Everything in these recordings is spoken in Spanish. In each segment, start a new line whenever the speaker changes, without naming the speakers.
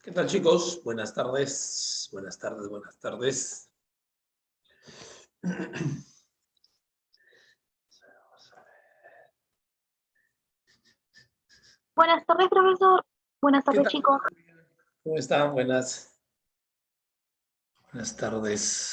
¿Qué tal, chicos? Buenas tardes, buenas tardes, buenas tardes.
Buenas tardes, profesor. Buenas
¿Qué
tardes,
tal?
chicos.
¿Cómo están? Buenas tardes.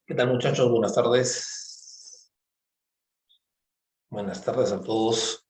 ¿Qué tal, muchachos? Buenas tardes. Buenas tardes a todos.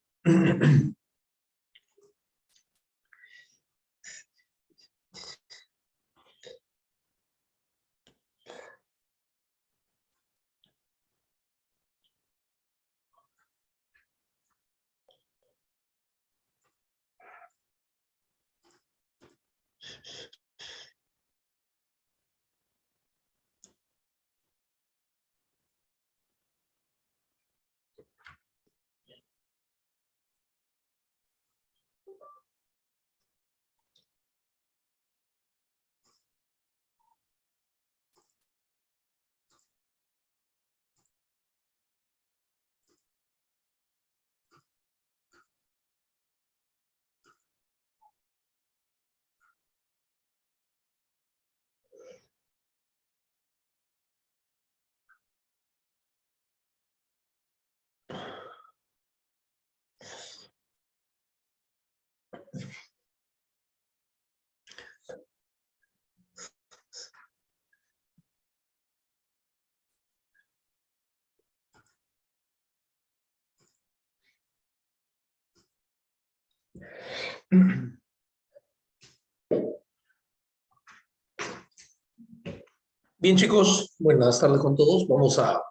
Bien, chicos, buenas tardes con todos. Vamos a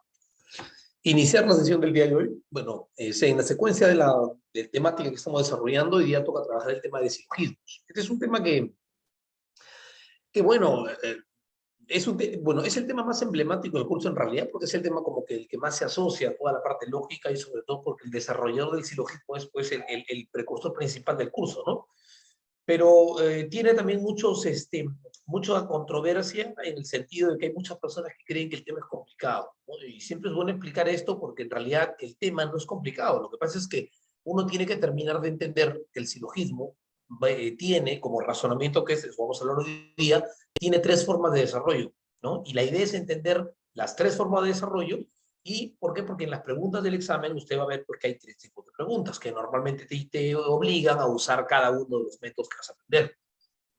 iniciar la sesión del día de hoy. Bueno, en la secuencia de temática que estamos desarrollando, hoy día toca trabajar el tema de silogismos. Este es un tema que bueno, bueno, es el tema más emblemático del curso en realidad, porque es el tema como que el que más se asocia a toda la parte lógica y sobre todo porque el desarrollador del silogismo es pues el precursor principal del curso, ¿no? Pero tiene también mucha controversia en el sentido de que hay muchas personas que creen que el tema es complicado, ¿no? Y siempre es bueno explicar esto porque en realidad el tema no es complicado. Lo que pasa es que uno tiene que terminar de entender que el silogismo tiene como razonamiento, que es, vamos a hablar hoy día, tiene tres formas de desarrollo, ¿no? Y la idea es entender las tres formas de desarrollo. ¿Y por qué? Porque en las preguntas del examen usted va a ver porque hay tres tipos de preguntas que normalmente te obligan a usar cada uno de los métodos que vas a aprender.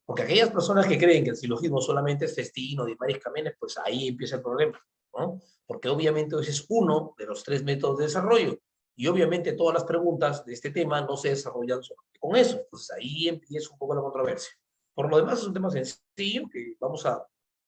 Porque aquellas personas que creen que el silogismo solamente es Festino, Di Maris Jiménez, pues ahí empieza el problema, ¿no? Porque obviamente ese es uno de los tres métodos de desarrollo. Y obviamente todas las preguntas de este tema no se desarrollan solamente con eso. Entonces ahí empieza un poco la controversia. Por lo demás es un tema sencillo que vamos a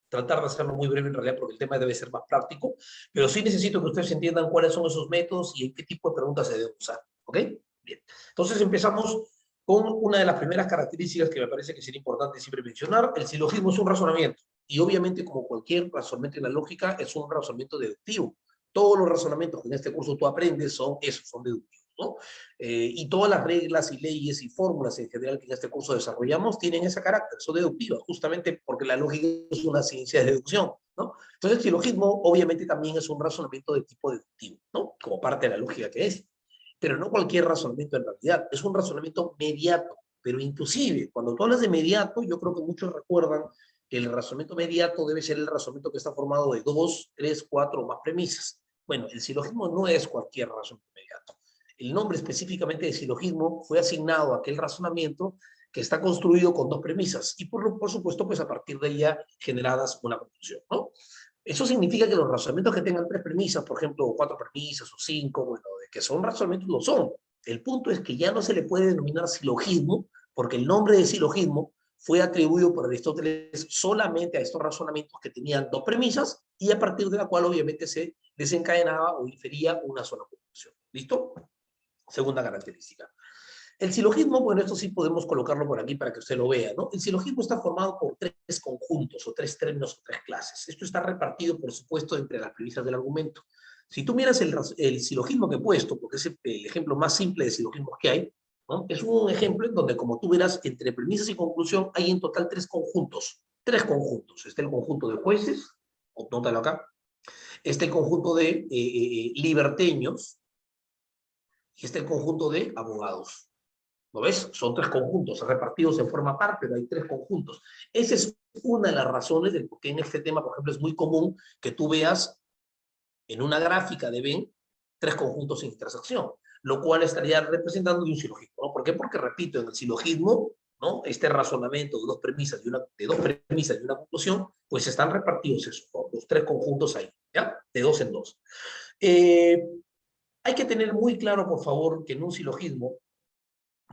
tratar de hacerlo muy breve en realidad porque el tema debe ser más práctico, pero sí necesito que ustedes entiendan cuáles son esos métodos y en qué tipo de preguntas se deben usar. ¿Ok? Bien. Entonces empezamos con una de las primeras características que me parece que sería importante siempre mencionar. El silogismo es un razonamiento y obviamente como cualquier razonamiento en la lógica es un razonamiento deductivo. Todos los razonamientos que en este curso tú aprendes son deductivos, ¿no? Y todas las reglas y leyes y fórmulas en general que en este curso desarrollamos tienen ese carácter, son deductivas, justamente porque la lógica es una ciencia de deducción, ¿no? Entonces el silogismo obviamente también es un razonamiento de tipo deductivo, ¿no? Como parte de la lógica que es. Pero no cualquier razonamiento en realidad, es un razonamiento mediato, pero inclusive cuando tú hablas de mediato, yo creo que muchos recuerdan que el razonamiento mediato debe ser el razonamiento que está formado de 2, 3, 4 o más premisas. Bueno, el silogismo no es cualquier razonamiento mediato. El nombre específicamente de silogismo fue asignado a aquel razonamiento que está construido con dos premisas y por supuesto pues a partir de ella generadas una conclusión, ¿no? Eso significa que los razonamientos que tengan 3 premisas, por ejemplo, o 4 premisas, o 5, bueno, de que son razonamientos, lo son. El punto es que ya no se le puede denominar silogismo, porque el nombre de silogismo fue atribuido por Aristóteles solamente a estos razonamientos que tenían 2 premisas, y a partir de la cual obviamente se desencadenaba o infería una sola conclusión. ¿Listo? Segunda característica. El silogismo, bueno, esto sí podemos colocarlo por aquí para que usted lo vea, ¿no? El silogismo está formado por 3 conjuntos, o 3 términos, o 3 clases. Esto está repartido, por supuesto, entre las premisas del argumento. Si tú miras el silogismo que he puesto, porque es el ejemplo más simple de silogismos que hay, ¿no? Es un ejemplo en donde, como tú verás, entre premisas y conclusión hay en total 3 conjuntos. 3 conjuntos. Está el conjunto de jueces, o nótalo acá. Está el conjunto de liberteños, y está el conjunto de abogados. ¿Lo ves? Son 3 conjuntos repartidos en forma par, pero hay 3 conjuntos. Esa es una de las razones del por qué en este tema, por ejemplo, es muy común que tú veas en una gráfica de Venn 3 conjuntos en intersección, lo cual estaría representando un silogismo, ¿no? ¿Por qué? Porque, repito, en el silogismo, ¿no? Este razonamiento de 2 premisas y una conclusión, pues están repartidos esos, ¿no? Los 3 conjuntos ahí, ¿ya? De 2 en 2. Hay que tener muy claro, por favor, que en un silogismo,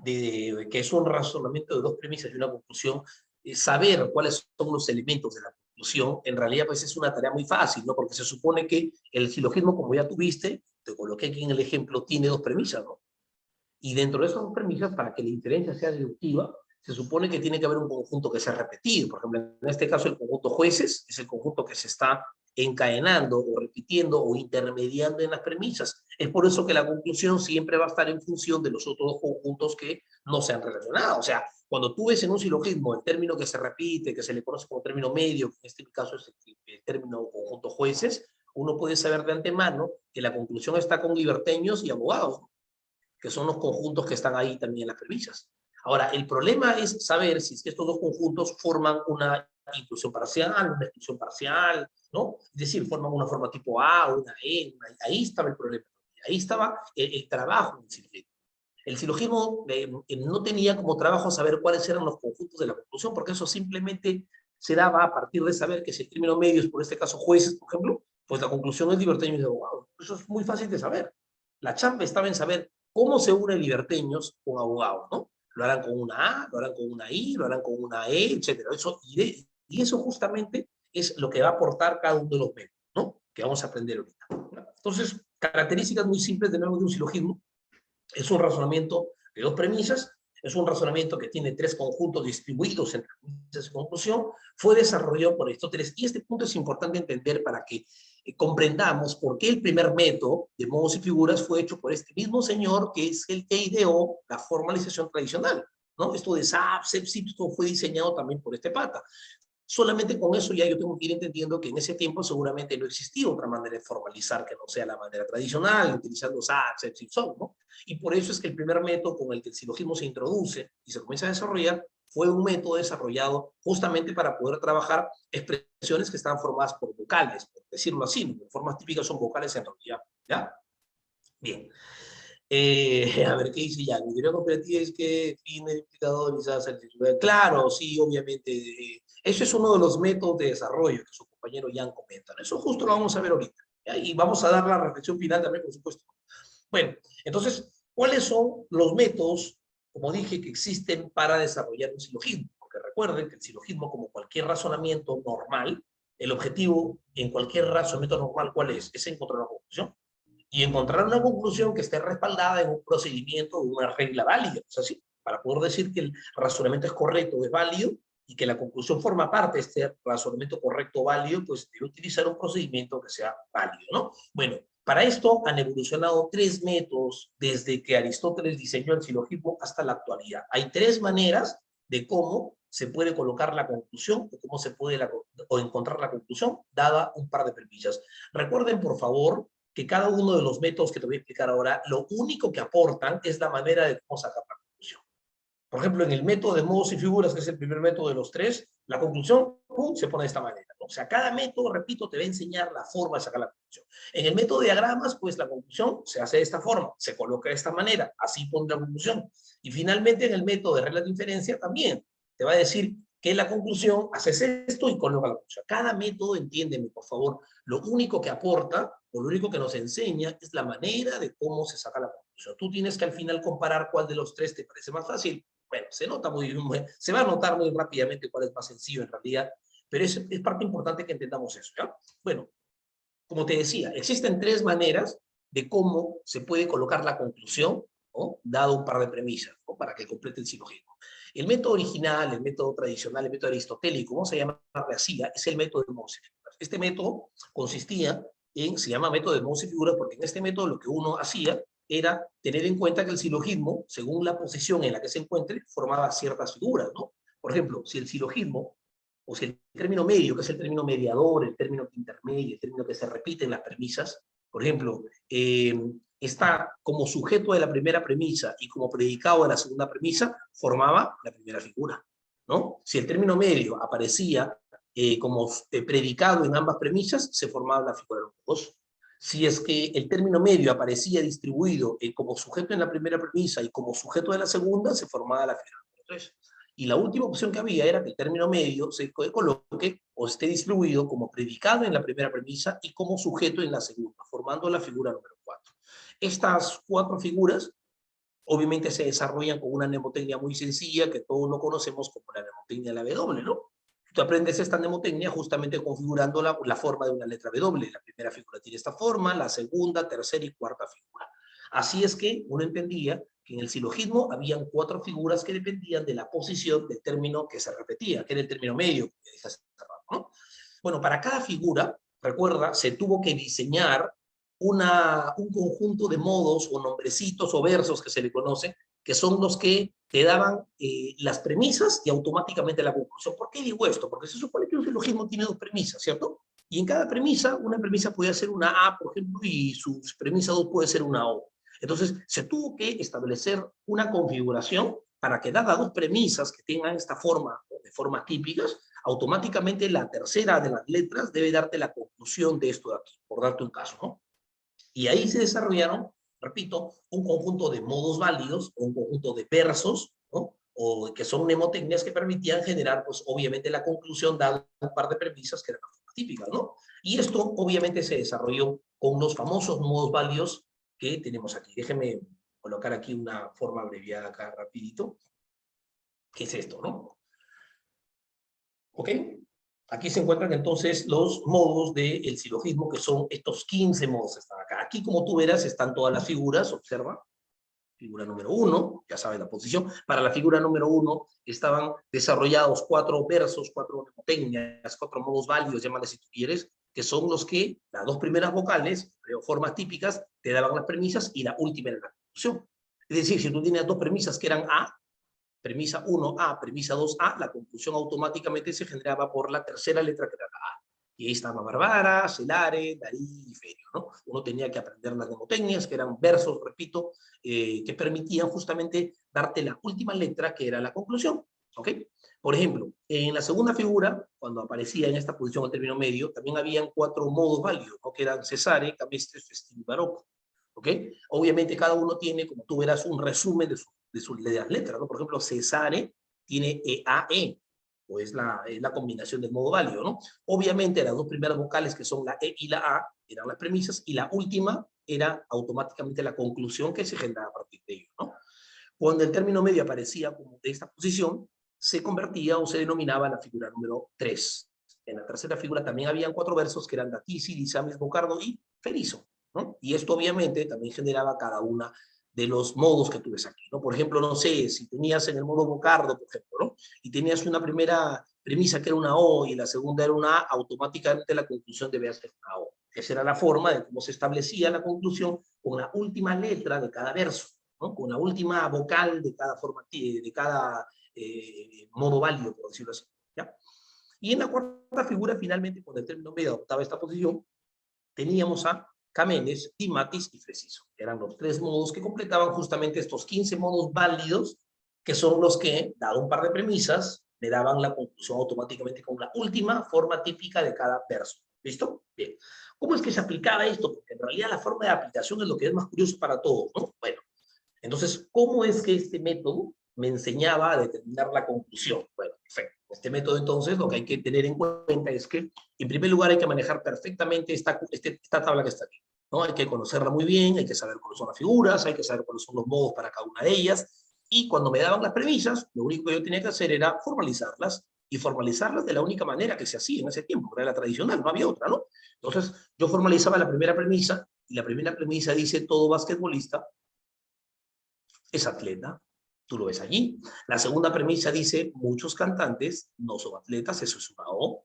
que es un razonamiento de 2 premisas y una conclusión, saber cuáles son los elementos de la conclusión, en realidad pues es una tarea muy fácil, ¿no? Porque se supone que el silogismo, como ya tuviste, te coloqué aquí en el ejemplo, tiene 2 premisas, ¿no? Y dentro de esas 2 premisas, para que la inferencia sea deductiva, se supone que tiene que haber un conjunto que sea repetido. Por ejemplo, en este caso el conjunto jueces es el conjunto que se está encadenando o repitiendo o intermediando en las premisas. Es por eso que la conclusión siempre va a estar en función de los otros dos conjuntos que no se han relacionado. O sea, cuando tú ves en un silogismo el término que se repite, que se le conoce como término medio, que en este caso es el término conjunto jueces, uno puede saber de antemano que la conclusión está con liberteños y abogados, que son los conjuntos que están ahí también en las premisas. Ahora, el problema es saber si es que estos 2 conjuntos forman una inclusión parcial, una exclusión parcial, ¿no? Es decir, forman una forma tipo A, una E, ahí estaba el problema. Ahí estaba el trabajo del silogismo. El silogismo no tenía como trabajo saber cuáles eran los conjuntos de la conclusión, porque eso simplemente se daba a partir de saber que si el término medio es, por este caso, jueces, por ejemplo, pues la conclusión es liberteños y abogados. Eso es muy fácil de saber. La chamba estaba en saber cómo se unen liberteños con abogados, ¿no? Lo harán con una A, lo harán con una I, lo harán con una E, etcétera. Y eso justamente es lo que va a aportar cada uno de los métodos, ¿no? Que vamos a aprender ahorita. Entonces, características muy simples de nuevo de un silogismo. Es un razonamiento de 2 premisas, es un razonamiento que tiene 3 conjuntos distribuidos entre premisas y conclusión, fue desarrollado por Aristóteles, y este punto es importante entender para que comprendamos por qué el primer método de modos y figuras fue hecho por este mismo señor que es el que ideó la formalización tradicional, ¿no? Esto de SAP, SEP, fue diseñado también por este pata. Solamente con eso ya yo tengo que ir entendiendo que en ese tiempo seguramente no existía otra manera de formalizar que no sea la manera tradicional, utilizando SAT, SEP, ¿no? Y por eso es que el primer método con el que el silogismo se introduce y se comienza a desarrollar fue un método desarrollado justamente para poder trabajar expresiones que estaban formadas por vocales, por decirlo así, ¿no? Formas típicas son vocales en realidad, ¿ya? Bien. A ver, ¿qué dice ya? Mi teoría cooperativa es que define el indicador y se hace el titular. Claro, sí, obviamente. Eso es uno de los métodos de desarrollo que su compañero Jan comenta. Eso justo lo vamos a ver ahorita. ¿Ya? Y vamos a dar la reflexión final también, por supuesto. Bueno, entonces, ¿cuáles son los métodos, como dije, que existen para desarrollar un silogismo? Porque recuerden que el silogismo, como cualquier razonamiento normal, el objetivo en cualquier razonamiento normal, ¿cuál es? Es encontrar una conclusión y encontrar una conclusión que esté respaldada en un procedimiento de una regla válida. Es así, para poder decir que el razonamiento es correcto, es válido, y que la conclusión forma parte de este razonamiento correcto, válido, pues debe utilizar un procedimiento que sea válido, ¿no? Bueno, para esto han evolucionado 3 métodos desde que Aristóteles diseñó el silogismo hasta la actualidad. Hay 3 maneras de cómo se puede colocar la conclusión o cómo se puede o encontrar la conclusión dada un par de premisas. Recuerden, por favor, que cada uno de los métodos que te voy a explicar ahora, lo único que aportan es la manera de cómo sacar la conclusión. Por ejemplo, en el método de modos y figuras, que es el primer método de los 3, la conclusión se pone de esta manera, ¿no? O sea, cada método, repito, te va a enseñar la forma de sacar la conclusión. En el método de diagramas, pues la conclusión se hace de esta forma, se coloca de esta manera, así pone la conclusión. Y finalmente, en el método de reglas de inferencia también te va a decir que en la conclusión haces esto y coloca la conclusión. Cada método, entiéndeme, por favor, lo único que aporta, o lo único que nos enseña, es la manera de cómo se saca la conclusión. Tú tienes que al final comparar cuál de los tres te parece más fácil. Bueno, se va a notar muy rápidamente cuál es más sencillo en realidad, pero es parte importante que entendamos eso, ¿ya? Bueno, como te decía, existen tres maneras de cómo se puede colocar la conclusión, ¿no? Dado un par de premisas, ¿no? Para que complete el silogismo. El método original, el método tradicional, el método aristotélico, ¿cómo se llama? Es el método de modos y figuras. Este método consistía se llama método de modos y figuras porque en este método lo que uno hacía era tener en cuenta que el silogismo, según la posición en la que se encuentre, formaba ciertas figuras, ¿no? Por ejemplo, si el silogismo, o si el término medio, que es el término mediador, el término intermedio, el término que se repite en las premisas, por ejemplo, está como sujeto de la primera premisa y como predicado de la segunda premisa, formaba la primera figura, ¿no? Si el término medio aparecía como predicado en ambas premisas, se formaba la figura número 2. Si es que el término medio aparecía distribuido como sujeto en la primera premisa y como sujeto de la segunda, se formaba la figura número 3. Y la última opción que había era que el término medio se coloque o esté distribuido como predicado en la primera premisa y como sujeto en la segunda, formando la figura número 4. Estas cuatro figuras obviamente se desarrollan con una mnemotecnia muy sencilla que todos lo conocemos como la mnemotecnia de la W, ¿no? Tú aprendes esta mnemotecnia justamente configurando la forma de una letra W. La primera figura tiene esta forma, la segunda, tercera y cuarta figura. Así es que uno entendía que en el silogismo habían cuatro figuras que dependían de la posición del término que se repetía, que era el término medio, ¿no? Bueno, para cada figura, recuerda, se tuvo que diseñar un conjunto de modos o nombrecitos o versos que se le conoce, que son los que te daban las premisas y automáticamente la conclusión. ¿Por qué digo esto? Porque se supone que un silogismo tiene dos premisas, ¿cierto? Y en cada premisa, una premisa puede ser una A, por ejemplo, y su premisa 2 puede ser una O. Entonces, se tuvo que establecer una configuración para que dadas dos premisas que tengan esta forma, de formas típicas, automáticamente la tercera de las letras debe darte la conclusión de esto de aquí, por darte un caso, ¿no? Y ahí se desarrollaron, repito, un conjunto de modos válidos, un conjunto de versos, ¿no? O que son mnemotecnias que permitían generar, pues, obviamente, la conclusión dada un par de premisas que eran las formas típicas, ¿no? Y esto, obviamente, se desarrolló con los famosos modos válidos que tenemos aquí. Déjenme colocar aquí una forma abreviada acá rapidito. ¿Qué es esto, no? ¿Ok? Aquí se encuentran entonces los modos del silogismo, que son estos 15 modos que están acá. Aquí, como tú verás, están todas las figuras, observa. Figura número 1, ya sabes la posición. Para la figura número 1 estaban desarrollados 4 versos, 4 mnemotecnias, 4 modos válidos, llámale si tú quieres, que son los que las dos primeras vocales, formas típicas, te daban las premisas y la última era la conclusión. Es decir, si tú tienes dos premisas que eran A, premisa 1A, premisa 2A, la conclusión automáticamente se generaba por la tercera letra que era la A. Y ahí estaba Barbara, Celare, Darí y Ferio, ¿no? Uno tenía que aprender las mnemotecnias, que eran versos, repito, que permitían justamente darte la última letra, que era la conclusión, ¿ok? Por ejemplo, en la segunda figura, cuando aparecía en esta posición el término medio, también habían 4 modos válidos, ¿no? Que eran Cesare, Camestre, Festivo y Barocco, ¿ok? Obviamente cada uno tiene, como tú verás, un resumen de las letras, ¿no? Por ejemplo, Cesare tiene EAE, o es la combinación del modo válido, ¿no? Obviamente las dos primeras vocales, que son la E y la A, eran las premisas, y la última era automáticamente la conclusión que se generaba a partir de ello, ¿no? Cuando el término medio aparecía como de esta posición, se convertía o se denominaba la figura número 3. En la tercera figura también habían 4 versos que eran Datisi, Disamis, Bocardo y Ferizo, ¿no? Y esto obviamente también generaba cada una de los modos que tú ves aquí, ¿no? Por ejemplo, no sé, si tenías en el modo Bocardo, por ejemplo, ¿no? Y tenías una primera premisa que era una O y la segunda era una A, automáticamente la conclusión debía ser una O. Esa era la forma de cómo se establecía la conclusión con la última letra de cada verso, ¿no? Con la última vocal de cada forma, de cada modo válido, por decirlo así, ¿ya? Y en la cuarta figura, finalmente, cuando el término medio adoptaba esta posición, teníamos a Camenes, Timatis y Fresizo. Eran los 3 modos que completaban justamente estos 15 modos válidos, que son los que, dado un par de premisas, le daban la conclusión automáticamente con la última forma típica de cada verso. ¿Listo? Bien. ¿Cómo es que se aplicaba esto? Porque en realidad la forma de aplicación es lo que es más curioso para todos, ¿no? Bueno, entonces, ¿cómo es que este método me enseñaba a determinar la conclusión? Bueno, perfecto. Este método, entonces, lo que hay que tener en cuenta es que, en primer lugar, hay que manejar perfectamente esta tabla que está aquí, ¿no? Hay que conocerla muy bien, hay que saber cuáles son las figuras, hay que saber cuáles son los modos para cada una de ellas, y cuando me daban las premisas, lo único que yo tenía que hacer era formalizarlas, y formalizarlas de la única manera que se hacía en ese tiempo, que era la tradicional, no había otra, ¿no? Entonces, yo formalizaba la primera premisa, y la primera premisa dice: todo basquetbolista es atleta. Tú lo ves allí. La segunda premisa dice: muchos cantantes no son atletas. Eso es una O.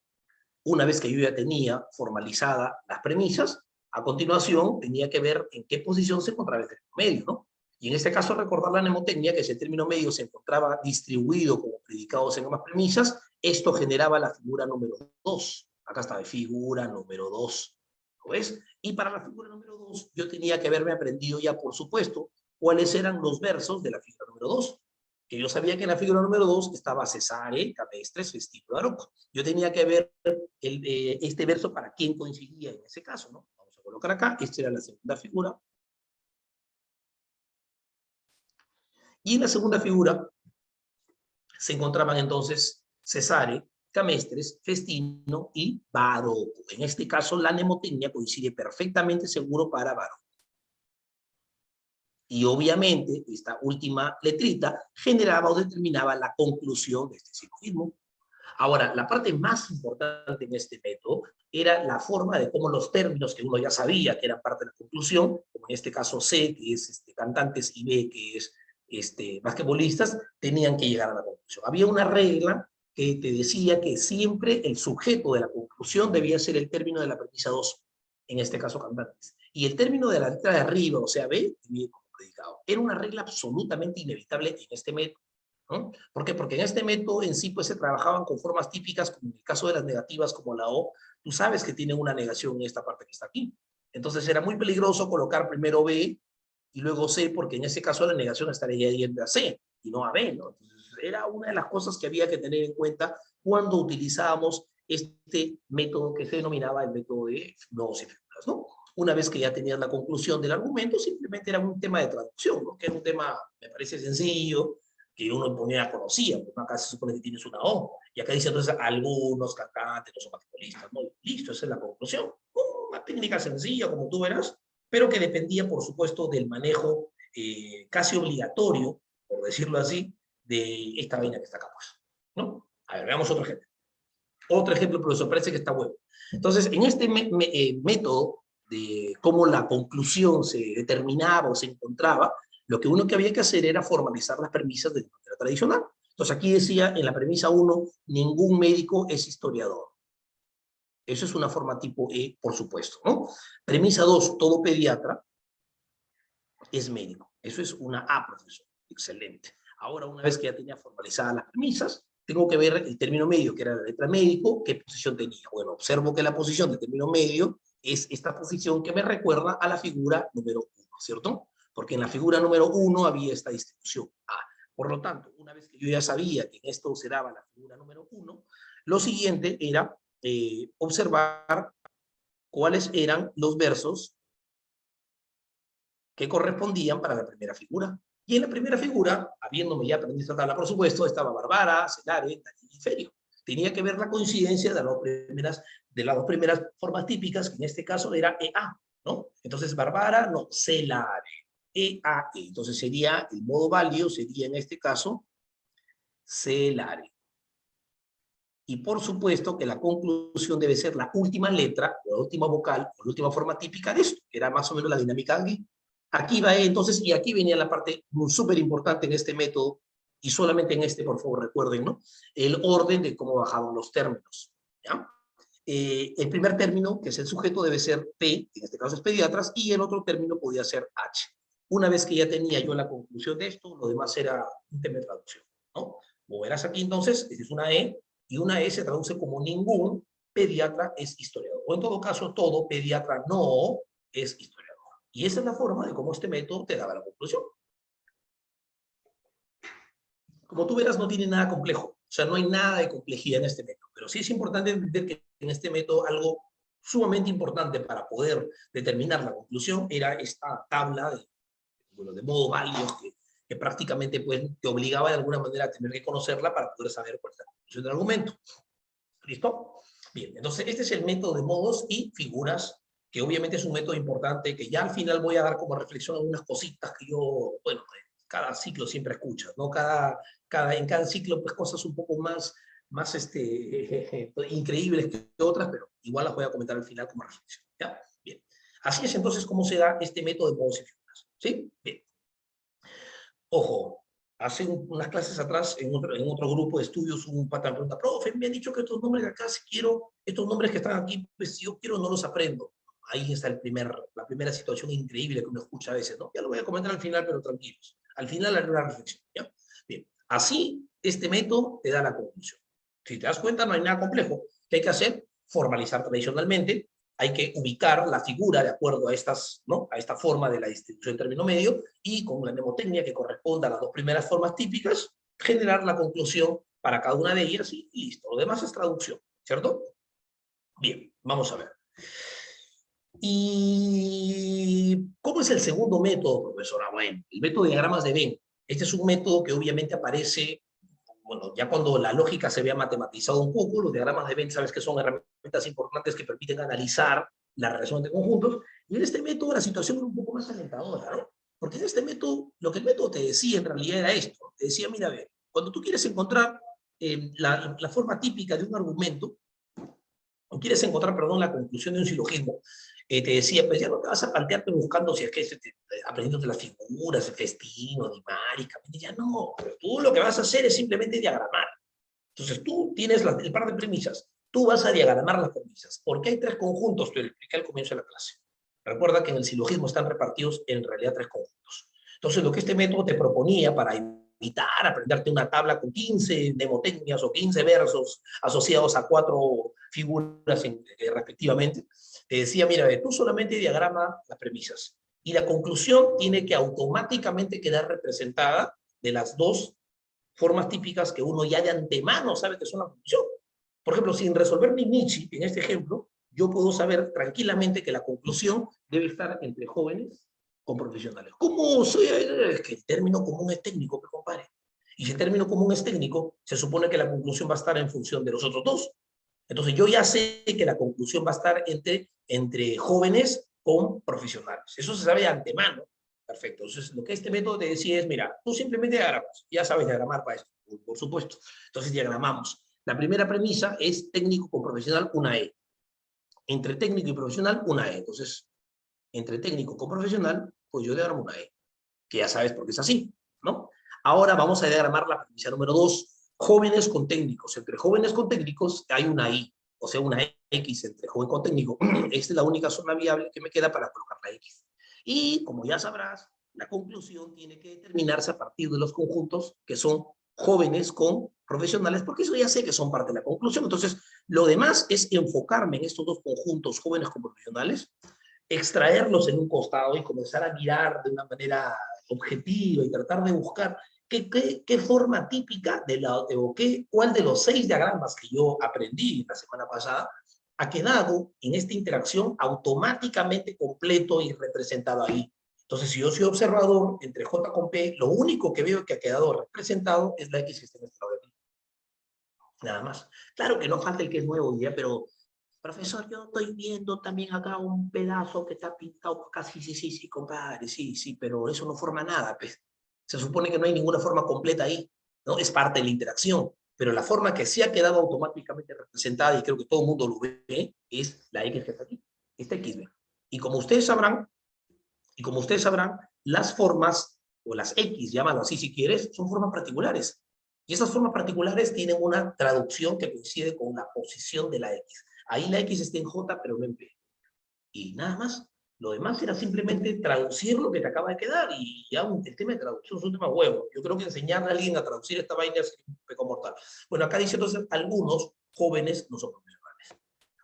Una vez que yo ya tenía formalizada las premisas, a continuación tenía que ver en qué posición se encontraba el término medio, ¿no? Y en este caso recordar la mnemotecnia, que ese término medio se encontraba distribuido como predicados en ambas premisas. Esto generaba la figura número 2. Acá está, de figura número 2. ¿Lo ves? Y para la figura número 2 yo tenía que haberme aprendido ya, por supuesto, cuáles eran los versos de la figura número 2. Que yo sabía que en la figura número 2 estaba Cesare, Camestres, Vestido, Aroco. Yo tenía que ver este verso para quién coincidía en ese caso, ¿no? Vamos a colocar acá, esta era la segunda figura. Y en la segunda figura se encontraban entonces Cesare, Camestres, Festino y Baroco. En este caso, la mnemotecnia coincide perfectamente, seguro, para Baroco. Y obviamente, esta última letrita generaba o determinaba la conclusión de este silogismo. Ahora, la parte más importante en este método era la forma de cómo los términos que uno ya sabía que eran parte de la conclusión, como en este caso C, que es cantantes, y B, que es basquetbolistas, tenían que llegar a la conclusión. Había una regla que te decía que siempre el sujeto de la conclusión debía ser el término de la premisa 2, en este caso cantantes. Y el término de la letra de arriba, o sea, B, debía ir como predicado. Era una regla absolutamente inevitable en este método, ¿no? ¿Por qué? Porque en este método en sí pues se trabajaban con formas típicas, como en el caso de las negativas como la O. Tú sabes que tienen una negación en esta parte que está aquí. Entonces era muy peligroso colocar primero B y luego C, porque en ese caso la negación estaría yendo a C y no a B, ¿no? Entonces era una de las cosas que había que tener en cuenta cuando utilizábamos este método que se denominaba el método de nodos y figuras, ¿no? Una vez que ya tenías la conclusión del argumento, simplemente era un tema de traducción, ¿no? Que era un tema, me parece sencillo, que uno ponía conocía, porque acá se supone que tienes una O, y acá dice entonces algunos cantantes no son basquetbolistas, ¿no? Listo, esa es la conclusión. Una técnica sencilla, como tú verás, pero que dependía, por supuesto, del manejo casi obligatorio, por decirlo así, de esta vaina que está acá, pues, ¿no? A ver, veamos otro ejemplo. Otro ejemplo, profesor, parece que está bueno. Entonces, en este método de cómo la conclusión se determinaba o se encontraba, lo que uno que había que hacer era formalizar las premisas de manera tradicional. Entonces, aquí decía en la premisa 1, ningún médico es historiador. Eso es una forma tipo E, por supuesto, ¿no? Premisa 2, todo pediatra es médico. Eso es una A, profesor. Excelente. Ahora, una vez que ya tenía formalizadas las premisas, tengo que ver el término medio, que era la letra médico, qué posición tenía. Bueno, observo que la posición del término medio es esta posición que me recuerda a la figura número 1, ¿cierto? Porque en la figura número 1 había esta distribución A. Por lo tanto, una vez que yo ya sabía que en esto se daba la figura número 1, lo siguiente era observar cuáles eran los versos que correspondían para la primera figura. Y en la primera figura, habiéndome ya aprendido esta tabla, por supuesto, estaba Barbara, Celare, y Ferio. Tenía que ver la coincidencia de las dos primeras formas típicas, que en este caso era EA, ¿no? Entonces, Barbara, no, Celare, EAE. Entonces sería, el modo válido sería en este caso, Celare. Y por supuesto que la conclusión debe ser la última letra, la última vocal, o la última forma típica de esto, que era más o menos la dinámica de aquí. Aquí va entonces, y aquí venía la parte súper importante en este método, y solamente en este, por favor, recuerden, ¿no? El orden de cómo bajaban los términos, ¿ya? El primer término, que es el sujeto, debe ser P, en este caso es pediatras, y el otro término podía ser H. Una vez que ya tenía yo la conclusión de esto, lo demás era un tema de traducción, ¿no? Como verás aquí entonces, esta es una E, y una E se traduce como ningún pediatra es historiador. O en todo caso, todo pediatra no es historiador. Y esa es la forma de cómo este método te daba la conclusión. Como tú verás, no tiene nada complejo. O sea, no hay nada de complejidad en este método. Pero sí es importante entender que en este método algo sumamente importante para poder determinar la conclusión era esta tabla de modo válido que prácticamente pues, te obligaba de alguna manera a tener que conocerla para poder saber cuál es la conclusión. construcción del argumento. ¿Listo? Bien, entonces este es el método de modos y figuras, que obviamente es un método importante, que ya al final voy a dar como reflexión algunas cositas que yo, bueno, cada ciclo siempre escuchas, ¿no? En cada ciclo, pues cosas un poco más increíbles que otras, pero igual las voy a comentar al final como reflexión, ¿ya? Bien. Así es entonces cómo se da este método de modos y figuras, ¿sí? Bien. Ojo, hace unas clases atrás, en otro grupo de estudios, un pata me pregunta, profe, me han dicho que estos nombres de acá, si quiero, estos nombres que están aquí, pues si yo quiero no los aprendo. Ahí está la primera situación increíble que uno escucha a veces, ¿no? Ya lo voy a comentar al final, pero tranquilos. Al final haré una reflexión, ¿ya? Bien, así este método te da la conclusión. Si te das cuenta, no hay nada complejo. ¿Qué hay que hacer? Formalizar tradicionalmente. Hay que ubicar la figura de acuerdo a estas, ¿no? A esta forma de la distribución término medio y con una mnemotecnia que corresponda a las dos primeras formas típicas, generar la conclusión para cada una de ellas y listo. Lo demás es traducción, ¿cierto? Bien, vamos a ver. ¿Y cómo es el segundo método, profesora? Bueno, el método de diagramas de Venn. Este es un método que obviamente aparece, bueno, ya cuando la lógica se había matematizado un poco. Los diagramas de Venn, sabes que son herramientas importantes que permiten analizar la relación entre conjuntos, y en este método la situación era un poco más alentadora, ¿no? Porque en este método, lo que el método te decía en realidad era esto, te decía, mira, a ver, cuando tú quieres encontrar la forma típica de un argumento, o quieres encontrar, perdón, la conclusión de un silogismo, te decía, pues ya no te vas a plantearte buscando si es que aprendiéndote las figuras, el festino, Dimari, ya no, pero tú lo que vas a hacer es simplemente diagramar. Entonces tú tienes el par de premisas, tú vas a diagramar las premisas, porque hay tres conjuntos, te lo expliqué al comienzo de la clase. Recuerda que en el silogismo están repartidos en realidad tres conjuntos. Entonces lo que este método te proponía para evitar aprenderte una tabla con 15 mnemotecnias o 15 versos asociados a 4 figuras respectivamente, te decía, mira, tú solamente diagrama las premisas y la conclusión tiene que automáticamente quedar representada de las dos formas típicas que uno ya de antemano sabe que son la conclusión. Por ejemplo, sin resolver mi Nietzsche, en este ejemplo, yo puedo saber tranquilamente que la conclusión debe estar entre jóvenes con profesionales. ¿Cómo soy? Es que el término común es técnico, pero compadre. Y si el término común es técnico, se supone que la conclusión va a estar en función de los otros dos. Entonces yo ya sé que la conclusión va a estar entre jóvenes con profesionales. Eso se sabe de antemano. Perfecto. Entonces lo que este método te decía es, mira, tú simplemente diagramas. Ya sabes diagramar para esto, por supuesto. Entonces diagramamos. La primera premisa es técnico con profesional, una E. Entre técnico y profesional, una E. Entonces, entre técnico con profesional, pues yo diagramo una E. Que ya sabes por qué es así, ¿no? Ahora vamos a diagramar la premisa número 2. Jóvenes con técnicos. Entre jóvenes con técnicos hay una I, o sea, una X entre joven con técnico. Esta es la única zona viable que me queda para colocar la X. Y, como ya sabrás, la conclusión tiene que determinarse a partir de los conjuntos que son jóvenes con profesionales, porque eso ya sé que son parte de la conclusión. Entonces, lo demás es enfocarme en estos dos conjuntos, jóvenes con profesionales, extraerlos en un costado y comenzar a mirar de una manera objetiva y tratar de buscar qué forma típica cuál de los 6 diagramas que yo aprendí la semana pasada ha quedado en esta interacción automáticamente completo y representado ahí. Entonces, si yo soy observador entre J con P, lo único que veo que ha quedado representado es la X que está en este lado de aquí. Nada más. Claro que no falta el que es nuevo ya, pero profesor, yo estoy viendo también acá un pedazo que está pintado casi, sí, compadre, sí, pero eso no forma nada, pues. Se supone que no hay ninguna forma completa ahí, ¿no? Es parte de la interacción, pero la forma que sí ha quedado automáticamente representada, y creo que todo el mundo lo ve, es la X que está aquí, esta X. Y como ustedes sabrán, las formas, o las X, llámalo así si quieres, son formas particulares. Y esas formas particulares tienen una traducción que coincide con la posición de la X. Ahí la X está en J, pero no en P. Y nada más. Lo demás era simplemente traducir lo que te acaba de quedar. Y ya el tema de traducción es un tema huevo. Yo creo que enseñarle a alguien a traducir esta vaina es un pecado mortal. Bueno, acá dice entonces, algunos jóvenes no son profesionales.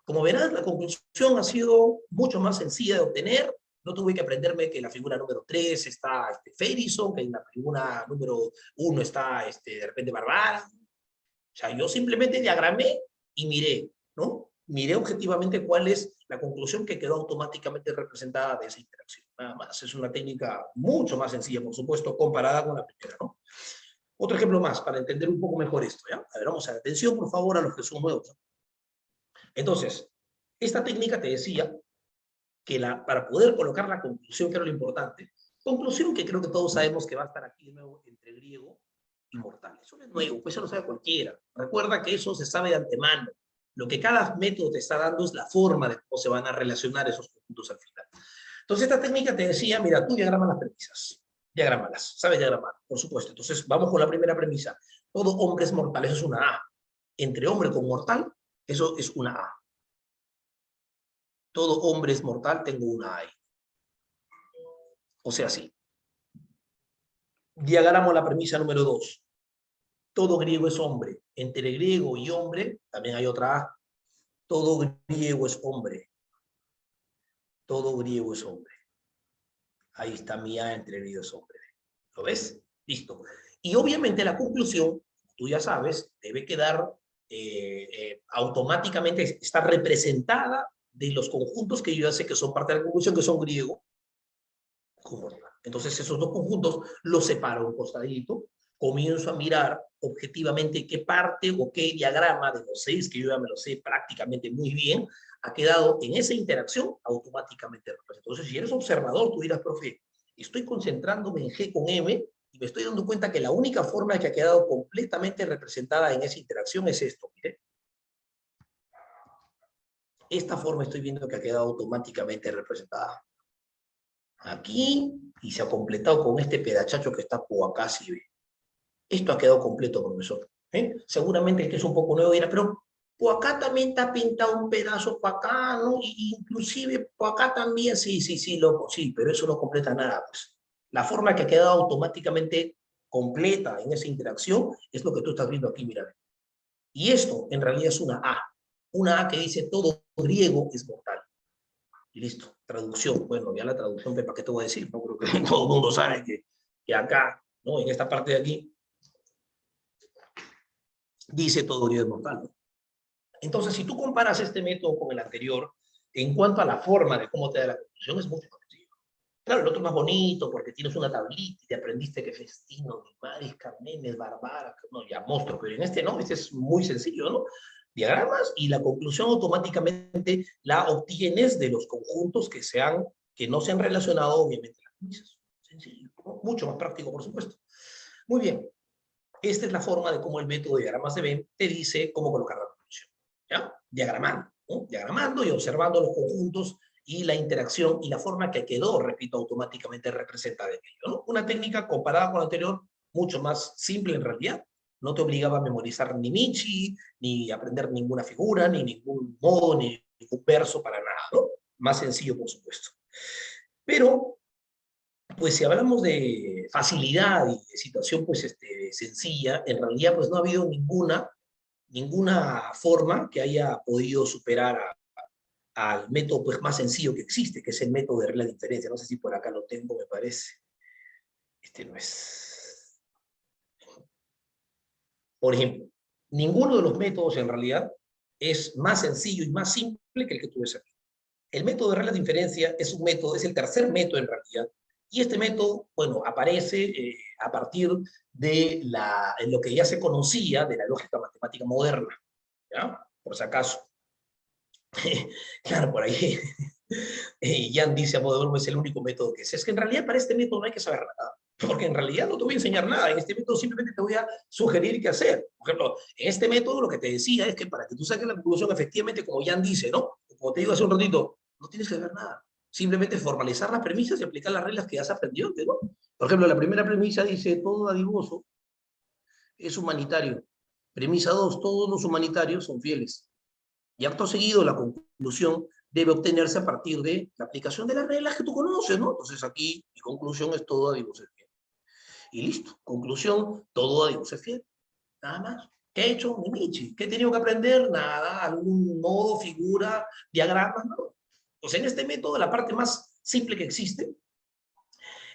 Como verás, la conclusión ha sido mucho más sencilla de obtener. No tuve que aprenderme que en la figura número 3 está Ferguson, que en la figura número 1 está de repente Barbara. O sea, yo simplemente diagramé y miré, ¿no? Miré objetivamente cuál es la conclusión que quedó automáticamente representada de esa interacción. Nada más. Es una técnica mucho más sencilla, por supuesto, comparada con la primera, ¿no? Otro ejemplo más, para entender un poco mejor esto, ¿ya? A ver, vamos a ver, atención, por favor, a los que son nuevos, ¿no? Entonces, esta técnica te decía que para poder colocar la conclusión, que era lo importante, conclusión que creo que todos sabemos que va a estar aquí de nuevo entre griego y mortal. Eso no es nuevo, pues eso lo sabe cualquiera. Recuerda que eso se sabe de antemano. Lo que cada método te está dando es la forma de cómo se van a relacionar esos conjuntos al final. Entonces, esta técnica te decía, mira, tú diagrama las premisas. Diagrámalas, sabes diagramar, por supuesto. Entonces, vamos con la primera premisa. Todo hombre es mortal, eso es una A. Entre hombre con mortal, eso es una A. Todo hombre es mortal, tengo una A ahí. O sea, sí. Diagramo la premisa número 2. Todo griego es hombre. Entre griego y hombre, también hay otra A. Todo griego es hombre. Todo griego es hombre. Ahí está mi A entre griego es hombre. ¿Lo ves? Listo. Y obviamente la conclusión, tú ya sabes, debe quedar automáticamente, está representada de los conjuntos que yo ya sé que son parte de la conclusión, que son griego con mortal. Entonces esos dos conjuntos los separo un costadito, comienzo a mirar objetivamente qué parte o qué diagrama de los 6, que yo ya me lo sé prácticamente muy bien, ha quedado en esa interacción automáticamente representado. Entonces, si eres observador, tú dirás, profe, estoy concentrándome en G con M y me estoy dando cuenta que la única forma que ha quedado completamente representada en esa interacción es esto, mire. Esta forma estoy viendo que ha quedado automáticamente representada aquí y se ha completado con este pedachacho que está por acá, si ve. Esto ha quedado completo, profesor. Seguramente este es un poco nuevo, dirá, pero por acá también está pintado un pedazo para acá, ¿no? Y inclusive por acá también, sí, loco, sí, pero eso no completa nada, pues. La forma que ha quedado automáticamente completa en esa interacción es lo que tú estás viendo aquí, mira. Y esto en realidad es una A que dice todo griego es mortal. Y listo, traducción. Bueno, ya la traducción, ¿para qué te voy a decir? No creo que todo el mundo sabe que acá, ¿no? En esta parte de aquí, dice todo griego es mortal, ¿no? Entonces, si tú comparas este método con el anterior, en cuanto a la forma de cómo te da la conclusión, es mucho más sencillo. Claro, el otro es más bonito porque tienes una tablita y te aprendiste que Festino, Maris, Carmenes, Barbara, no, ya monstruo, pero en este no, este es muy sencillo, ¿no? Diagramas y la conclusión automáticamente la obtienes de los conjuntos que no se han relacionado, obviamente, las premisas. Sencillo, ¿no? Mucho más práctico, por supuesto. Muy bien, esta es la forma de cómo el método de diagramas de Venn te dice cómo colocar la conclusión. ¿Ya? Diagramando, ¿no? Diagramando y observando los conjuntos y la interacción y la forma que quedó, repito, automáticamente representada en ello, ¿no? Una técnica comparada con la anterior, mucho más simple en realidad. No te obligaba a memorizar ni Michi, ni aprender ninguna figura, ni ningún modo, ni ningún verso para nada, ¿no? Más sencillo, por supuesto. Pero, pues si hablamos de facilidad y de situación, pues, sencilla, en realidad, pues no ha habido ninguna forma que haya podido superar al método pues, más sencillo que existe, que es el método de regla de diferencia. No sé si por acá lo tengo, me parece. Este no es. Por ejemplo, ninguno de los métodos en realidad es más sencillo y más simple que el que tú ves aquí. El método de regla de diferencia es un método, es el tercer método en realidad, y este método, bueno, aparece a partir de lo que ya se conocía de la lógica matemática moderna, ¿ya? Por si acaso. Claro, por ahí Jan dice a modo de broma, es el único método que es que en realidad para este método no hay que saber nada, porque en realidad no te voy a enseñar nada, en este método simplemente te voy a sugerir qué hacer. Por ejemplo, en este método lo que te decía es que para que tú saques la conclusión efectivamente, como Jan dice, ¿no? Como te digo hace un ratito, no tienes que saber nada, simplemente formalizar las premisas y aplicar las reglas que ya has aprendido, ¿no? Por ejemplo, la primera premisa dice, todo dadivoso es humanitario. Premisa 2, todos los humanitarios son fieles. Y acto seguido, la conclusión debe obtenerse a partir de la aplicación de las reglas que tú conoces, ¿no? Entonces aquí mi conclusión es todo a Dios es fiel. Y listo, conclusión, todo a Dios es fiel. Nada más. ¿Qué he hecho? Ni Michi. ¿Qué he tenido que aprender? Nada, algún modo, figura, diagrama, ¿no? Pues en este método, la parte más simple que existe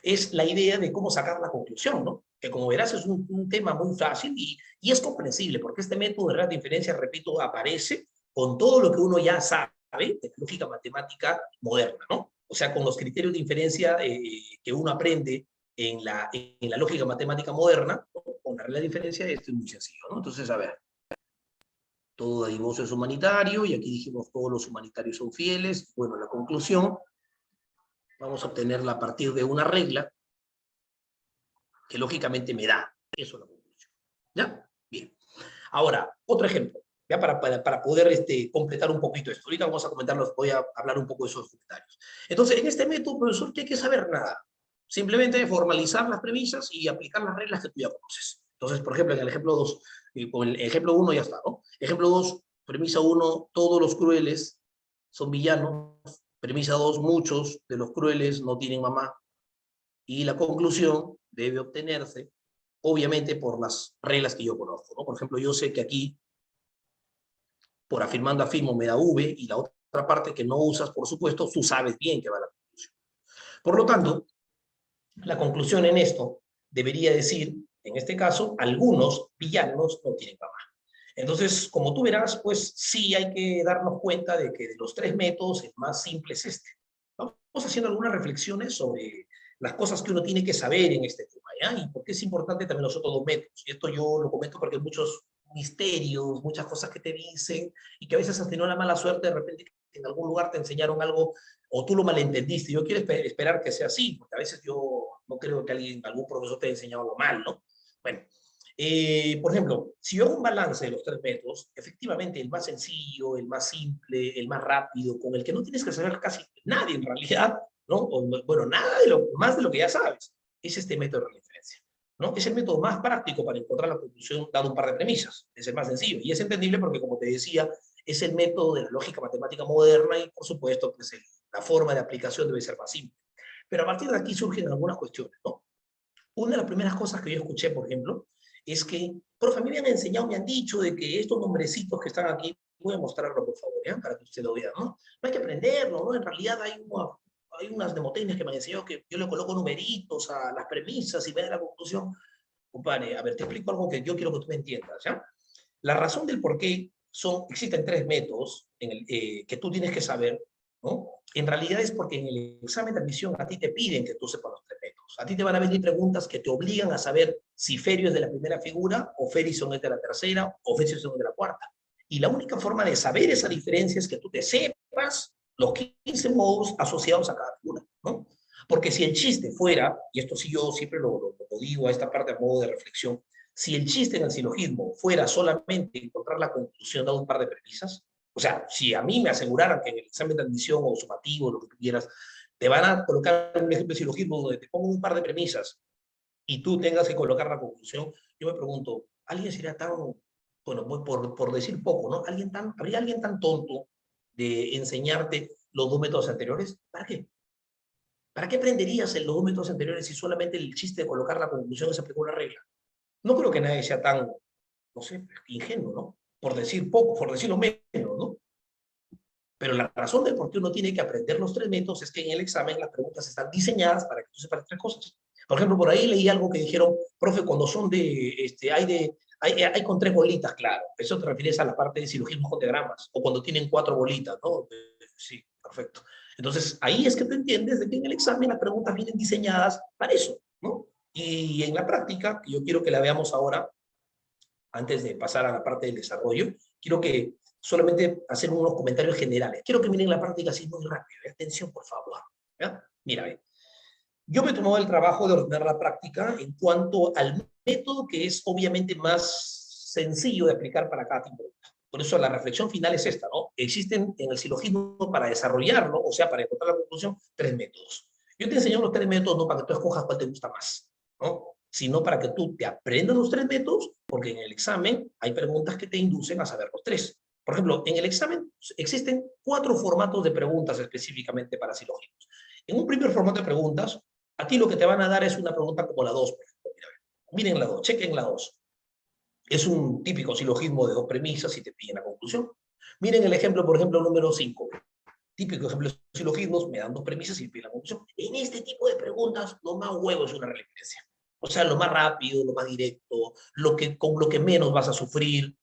es la idea de cómo sacar la conclusión, ¿no? Que como verás es un tema muy fácil y es comprensible, porque este método de regla de inferencia, repito, aparece con todo lo que uno ya sabe de lógica matemática moderna, ¿no? O sea, con los criterios de inferencia que uno aprende en la lógica matemática moderna, ¿no? Con la regla de diferencia, esto es muy sencillo, ¿no? Entonces, a ver, todo dadivoso es humanitario, y aquí dijimos todos los humanitarios son fieles. Bueno, la conclusión, vamos a obtenerla a partir de una regla que lógicamente me da. Eso es la conclusión. ¿Ya? Bien. Ahora, otro ejemplo, ya para poder completar un poquito esto. Ahorita vamos a comentarlos, voy a hablar un poco de esos comentarios. Entonces, en este método, profesor, no hay que saber nada. Simplemente formalizar las premisas y aplicar las reglas que tú ya conoces. Entonces, por ejemplo, en el ejemplo 2, con el ejemplo 1 ya está, ¿no? Ejemplo 2, premisa 1, todos los crueles son villanos. Premisa 2, muchos de los crueles no tienen mamá. Y la conclusión debe obtenerse, obviamente, por las reglas que yo conozco, ¿no? Por ejemplo, yo sé que aquí, por afirmando afirmo, me da V, y la otra parte que no usas, por supuesto, tú sabes bien que va a la conclusión. Por lo tanto, la conclusión en esto debería decir, en este caso, algunos villanos no tienen mamá. Entonces, como tú verás, pues sí hay que darnos cuenta de que de los tres métodos el más simple es este. Vamos haciendo algunas reflexiones sobre las cosas que uno tiene que saber en este tema, ¿ya? Y por qué es importante también los otros dos métodos. Y esto yo lo comento porque hay muchos misterios, muchas cosas que te dicen, y que a veces has tenido la mala suerte de repente que en algún lugar te enseñaron algo o tú lo malentendiste. Yo quiero esperar que sea así, porque a veces yo no creo que algún profesor te haya enseñado algo mal, ¿no? Bueno, por ejemplo, si yo hago un balance de los tres métodos, efectivamente el más sencillo, el más simple, el más rápido, con el que no tienes que saber casi nadie en realidad, ¿no? O, bueno, nada más de lo que ya sabes, es este método de referencia, ¿no? Es el método más práctico para encontrar la conclusión dado un par de premisas, es el más sencillo, y es entendible porque, como te decía, es el método de la lógica matemática moderna, y por supuesto, pues la forma de aplicación debe ser más simple. Pero a partir de aquí surgen algunas cuestiones, ¿no? Una de las primeras cosas que yo escuché, por ejemplo, es que, profe, a mí me han enseñado, me han dicho de que estos nombrecitos que están aquí, voy a mostrarlo, por favor, ¿ya? Para que usted lo vea, ¿no? No hay que aprenderlo, ¿no? En realidad hay unas demotecnias que me han enseñado que yo le coloco numeritos a las premisas y me da la conclusión. Compadre, a ver, te explico algo que yo quiero que tú me entiendas, ¿ya? La razón del por qué existen tres métodos que tú tienes que saber, ¿no? En realidad es porque en el examen de admisión a ti te piden que tú sepas los tres métodos. A ti te van a venir preguntas que te obligan a saber si Ferio es de la primera figura, o Ferison es de la tercera, o Ferison es de la cuarta. Y la única forma de saber esa diferencia es que tú te sepas los 15 modos asociados a cada figura, ¿no? Porque si el chiste fuera, y esto sí yo siempre lo digo a esta parte a modo de reflexión, si el chiste en el silogismo fuera solamente encontrar la conclusión de un par de premisas, o sea, si a mí me aseguraran que en el examen de admisión o sumativo, lo que tú quieras, te van a colocar un ejemplo de silogismo donde te pongo un par de premisas y tú tengas que colocar la conclusión, yo me pregunto, ¿alguien sería tan, bueno, por decir poco, ¿no? ¿Habría alguien tan tonto de enseñarte los dos métodos anteriores? ¿Para qué? ¿Para qué aprenderías en los dos métodos anteriores si solamente el chiste de colocar la conclusión es aplicar una regla? No creo que nadie sea tan, no sé, ingenuo, ¿no? Por decir poco, por decirlo menos, ¿no? Pero la razón de por qué uno tiene que aprender los tres métodos es que en el examen las preguntas están diseñadas para que tú sepas las tres cosas. Por ejemplo, por ahí leí algo que dijeron, profe, cuando son hay con tres bolitas, claro. Eso te refieres a la parte de silogismos con diagramas, o cuando tienen cuatro bolitas, ¿no? Sí, perfecto. Entonces, ahí es que tú entiendes de que en el examen las preguntas vienen diseñadas para eso, ¿no? Y en la práctica, que yo quiero que la veamos ahora, antes de pasar a la parte del desarrollo, quiero que solamente hacer unos comentarios generales. Quiero que miren la práctica así muy rápido. Atención, por favor. ¿Ya? Mira, ve. Yo me he tomado el trabajo de ordenar la práctica en cuanto al método que es obviamente más sencillo de aplicar para cada tipo de pregunta. Por eso la reflexión final es esta, ¿no? Existen en el silogismo para desarrollarlo, o sea, para encontrar la conclusión, tres métodos. Yo te enseño los tres métodos no para que tú escojas cuál te gusta más, ¿no? Sino para que tú te aprendas los tres métodos, porque en el examen hay preguntas que te inducen a saber los tres. Por ejemplo, en el examen existen 4 formatos de preguntas específicamente para silogismos. En un primer formato de preguntas, a ti lo que te van a dar es una pregunta como la 2, por ejemplo. Miren la 2, chequen la 2. Es un típico silogismo de dos premisas y te piden la conclusión. Miren el ejemplo, por ejemplo, número 5. Típico ejemplo de silogismos, me dan dos premisas y piden la conclusión. En este tipo de preguntas, lo más huevo es una referencia. O sea, lo más rápido, lo más directo, con lo que menos vas a sufrir,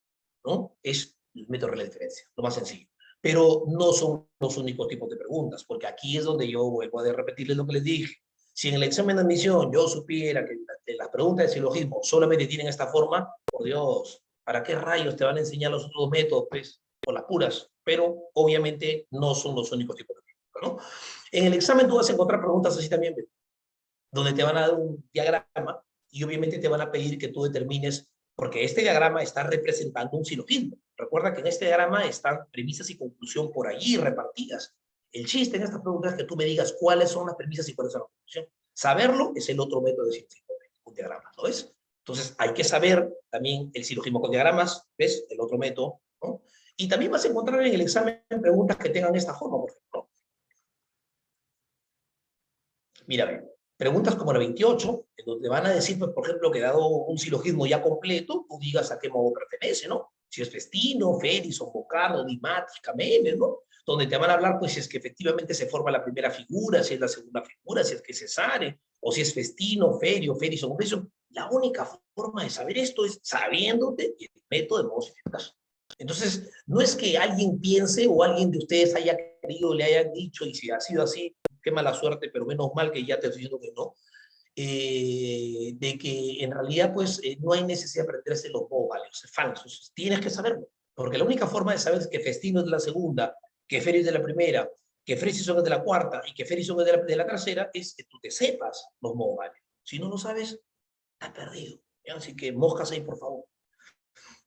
¿no? Es el método de referencia, lo más sencillo. Pero no son los únicos tipos de preguntas, porque aquí es donde yo vuelvo a repetirles lo que les dije. Si en el examen de admisión yo supiera que las preguntas de silogismo solamente tienen esta forma, por Dios, ¿para qué rayos te van a enseñar los otros métodos, pues, por las puras? Pero obviamente no son los únicos tipos de preguntas, ¿no? En el examen tú vas a encontrar preguntas así también, ¿ves? Donde te van a dar un diagrama y obviamente te van a pedir que tú determines, porque este diagrama está representando un silogismo. Recuerda que en este diagrama están premisas y conclusión por allí repartidas. El chiste en estas preguntas es que tú me digas cuáles son las premisas y cuáles son las conclusiones. Saberlo es el otro método de silogismo con diagramas, ¿no ves? Entonces hay que saber también el silogismo con diagramas, ¿ves? El otro método, ¿no? Y también vas a encontrar en el examen preguntas que tengan esta forma, por ejemplo. Mira, preguntas como la 28, en donde van a decir, pues, por ejemplo, que dado un silogismo ya completo, tú digas a qué modo pertenece, ¿no? Si es festino, ferison, bocardo, dimática, meme, ¿no? Donde te van a hablar, pues, si es que efectivamente se forma la primera figura, si es la segunda figura, si es que cesare, o si es festino, ferio, ferison, ferison. La única forma de saber esto es sabiéndote el método de modos y eficaz. Entonces, no es que alguien piense o alguien de ustedes haya querido, le hayan dicho, y si ha sido así, qué mala suerte, pero menos mal que ya te estoy diciendo que no, de que en realidad pues no hay necesidad de aprenderse los modos válidos, es falso, tienes que saberlo, porque la única forma de saber es que Festino es de la segunda, que Ferio es de la primera, que Fresison es de la cuarta y que Ferison es de la tercera, es que tú te sepas los modos válidos. Si no lo sabes, estás perdido. ¿Ya? Así que moscas ahí, por favor.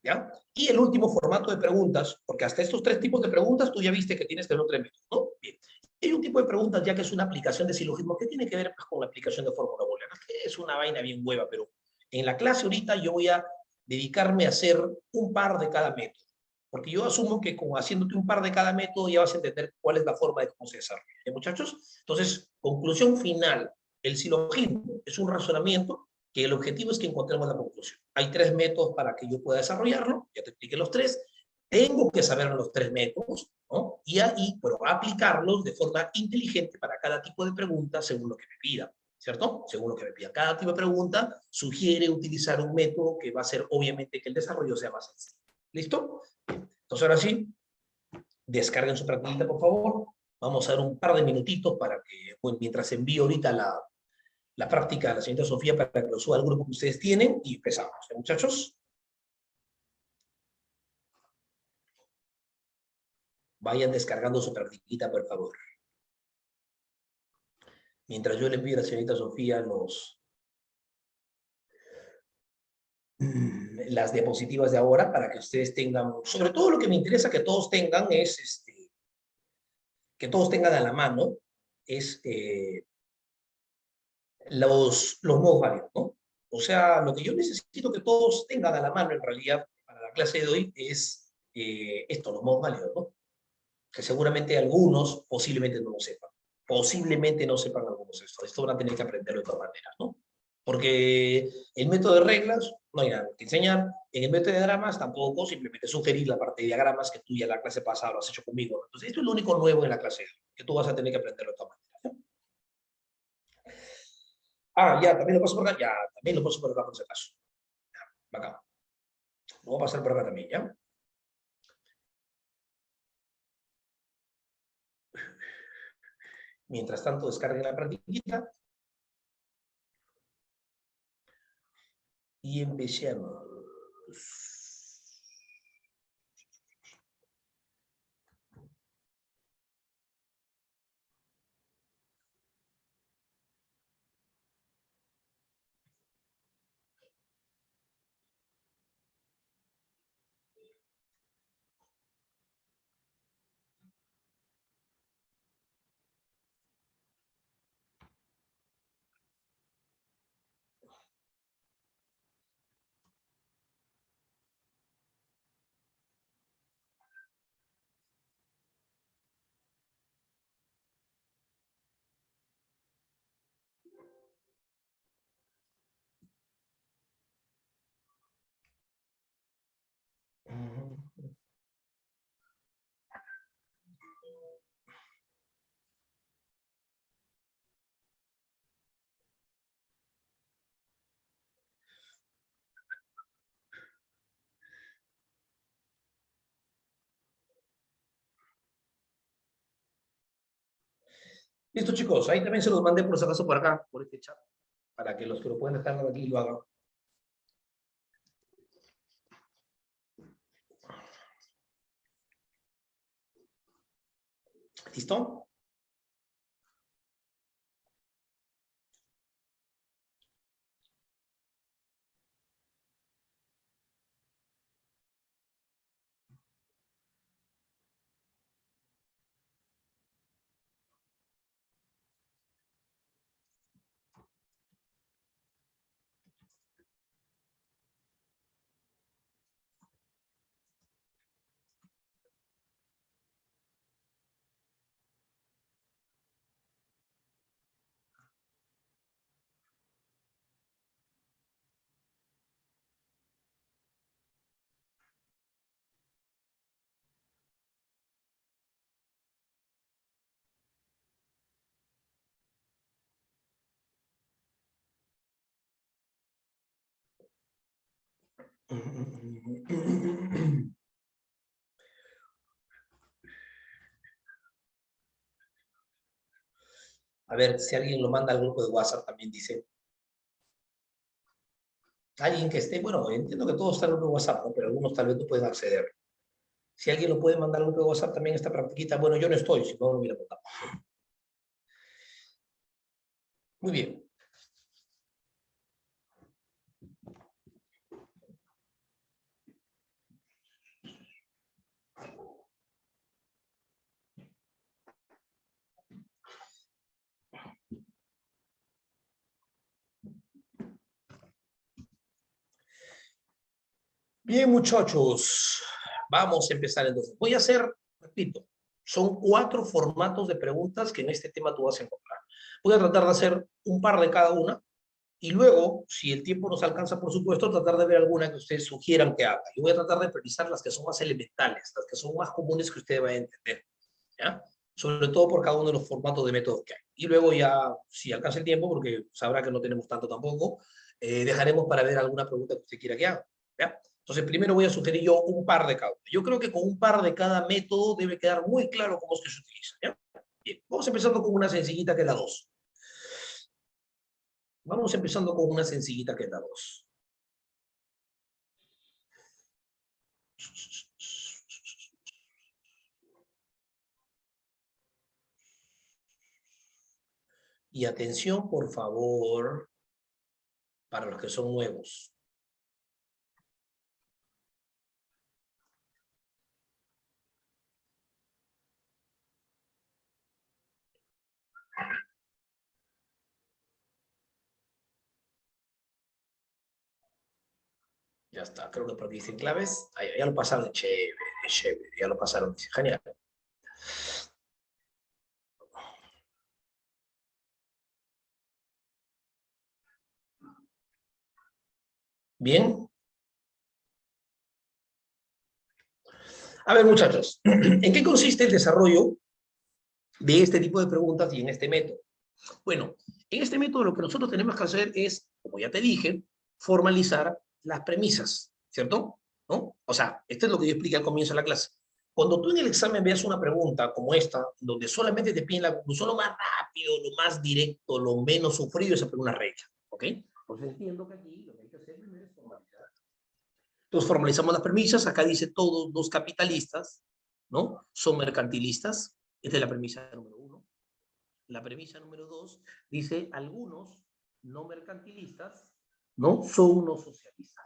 ¿Ya? Y el último formato de preguntas, porque hasta estos tres tipos de preguntas tú ya viste que tienes que tener tres métodos, ¿no? Bien. Hay un tipo de preguntas ya que es una aplicación de silogismo que tiene que ver pues, con la aplicación de fórmula booleana, que es una vaina bien hueva, pero en la clase ahorita yo voy a dedicarme a hacer un par de cada método, porque yo asumo que con haciéndote un par de cada método ya vas a entender cuál es la forma de cómo se desarrolla, ¿eh, muchachos? Entonces, conclusión final, el silogismo es un razonamiento que el objetivo es que encontremos la conclusión. Hay tres métodos para que yo pueda desarrollarlo, ya te expliqué los tres, tengo que saber los tres métodos, ¿no? Y ahí, bueno, aplicarlos de forma inteligente para cada tipo de pregunta según lo que me pida, ¿cierto? Según lo que me pida. Cada tipo de pregunta sugiere utilizar un método que va a hacer, obviamente, que el desarrollo sea más sencillo. ¿Listo? Entonces, ahora sí, descarguen su plantillita, por favor. Vamos a dar un par de minutitos para que, bueno, mientras envío ahorita la práctica de la señorita Sofía para que lo suba al grupo que ustedes tienen y empezamos, ¿eh, muchachos? Vayan descargando su practiquita, por favor. Mientras yo le envío a la señorita Sofía las diapositivas de ahora para que ustedes tengan, sobre todo lo que me interesa que todos tengan es, que todos tengan a la mano, es los modos válidos, ¿no? O sea, lo que yo necesito que todos tengan a la mano en realidad para la clase de hoy es esto, los modos válidos, ¿no? Que seguramente algunos posiblemente no lo sepan. Posiblemente no sepan algunos esto. Esto van a tener que aprenderlo de todas maneras, ¿no? Porque el método de reglas no hay nada que enseñar. En el método de diagramas tampoco, simplemente sugerir la parte de diagramas que tú ya la clase pasada lo has hecho conmigo. Entonces, esto es lo único nuevo en la clase, que tú vas a tener que aprenderlo de todas maneras. ¿No? Ah, ya, también lo paso por acá. Ya, también lo paso por acá por si acaso. Ya, acá. Lo voy a pasar por acá también, ¿ya? Mientras tanto, descarguen la practiquita y empecemos. Listo, chicos. Ahí también se los mandé por si acaso por acá, por este chat, para que los que lo pueden dejar aquí lo hagan. ¿Listo? A ver, si alguien lo manda al grupo de WhatsApp, también dice. Alguien que esté, bueno, entiendo que todos están en el grupo de WhatsApp, ¿no? Pero algunos tal vez no pueden acceder. Si alguien lo puede mandar al grupo de WhatsApp, también esta practiquita. Bueno, yo no estoy, si no, no hubiera mandado. Muy bien. Bien, muchachos, vamos a empezar entonces. Voy a hacer, repito, son 4 formatos de preguntas que en este tema tú vas a encontrar. Voy a tratar de hacer un par de cada una y luego, si el tiempo nos alcanza, por supuesto, tratar de ver alguna que ustedes sugieran que haga. Yo voy a tratar de priorizar las que son más elementales, las que son más comunes que ustedes vayan a entender, ¿ya? Sobre todo por cada uno de los formatos de métodos que hay. Y luego ya, si alcanza el tiempo, porque sabrá que no tenemos tanto tampoco, dejaremos para ver alguna pregunta que usted quiera que haga, ¿ya? Entonces, primero voy a sugerir yo un par de cada uno. Yo creo que con un par de cada método debe quedar muy claro cómo es que se utiliza, ¿ya? Bien, vamos empezando con una sencillita que es la 2. Vamos empezando con una sencillita que es la 2. Y atención, por favor, para los que son nuevos. Ya está, creo que por aquí dicen claves. Ah, ya lo pasaron, chévere, chévere, ya lo pasaron, genial. Bien. A ver, muchachos, ¿en qué consiste el desarrollo de este tipo de preguntas y en este método? Bueno, en este método lo que nosotros tenemos que hacer es, como ya te dije, formalizar las premisas, ¿cierto? ¿No? O sea, esto es lo que yo expliqué al comienzo de la clase. Cuando tú en el examen veas una pregunta como esta, donde solamente te piden la conclusión lo más rápido, lo más directo, lo menos sufrido, esa es una regla, ¿ok? Pues entiendo que aquí lo que hay que hacer primero es formalizar. Entonces formalizamos las premisas, acá dice todos los capitalistas, ¿no? Son mercantilistas, esta es la premisa número 1. La premisa número 2 dice algunos no mercantilistas, ¿no? Son unos socialistas.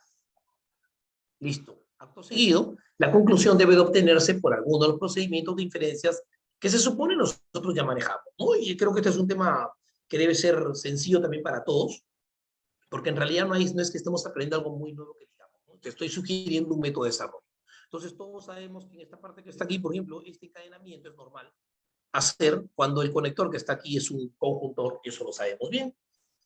Listo. Acto seguido, la conclusión debe de obtenerse por alguno de los procedimientos de inferencias que se supone nosotros ya manejamos, ¿no? Y creo que este es un tema que debe ser sencillo también para todos, porque en realidad no es que estemos aprendiendo algo muy nuevo que digamos, ¿no? Te estoy sugiriendo un método de desarrollo. Entonces, todos sabemos que en esta parte que está aquí, por ejemplo, este encadenamiento es normal hacer cuando el conector que está aquí es un conjuntor, eso lo sabemos bien.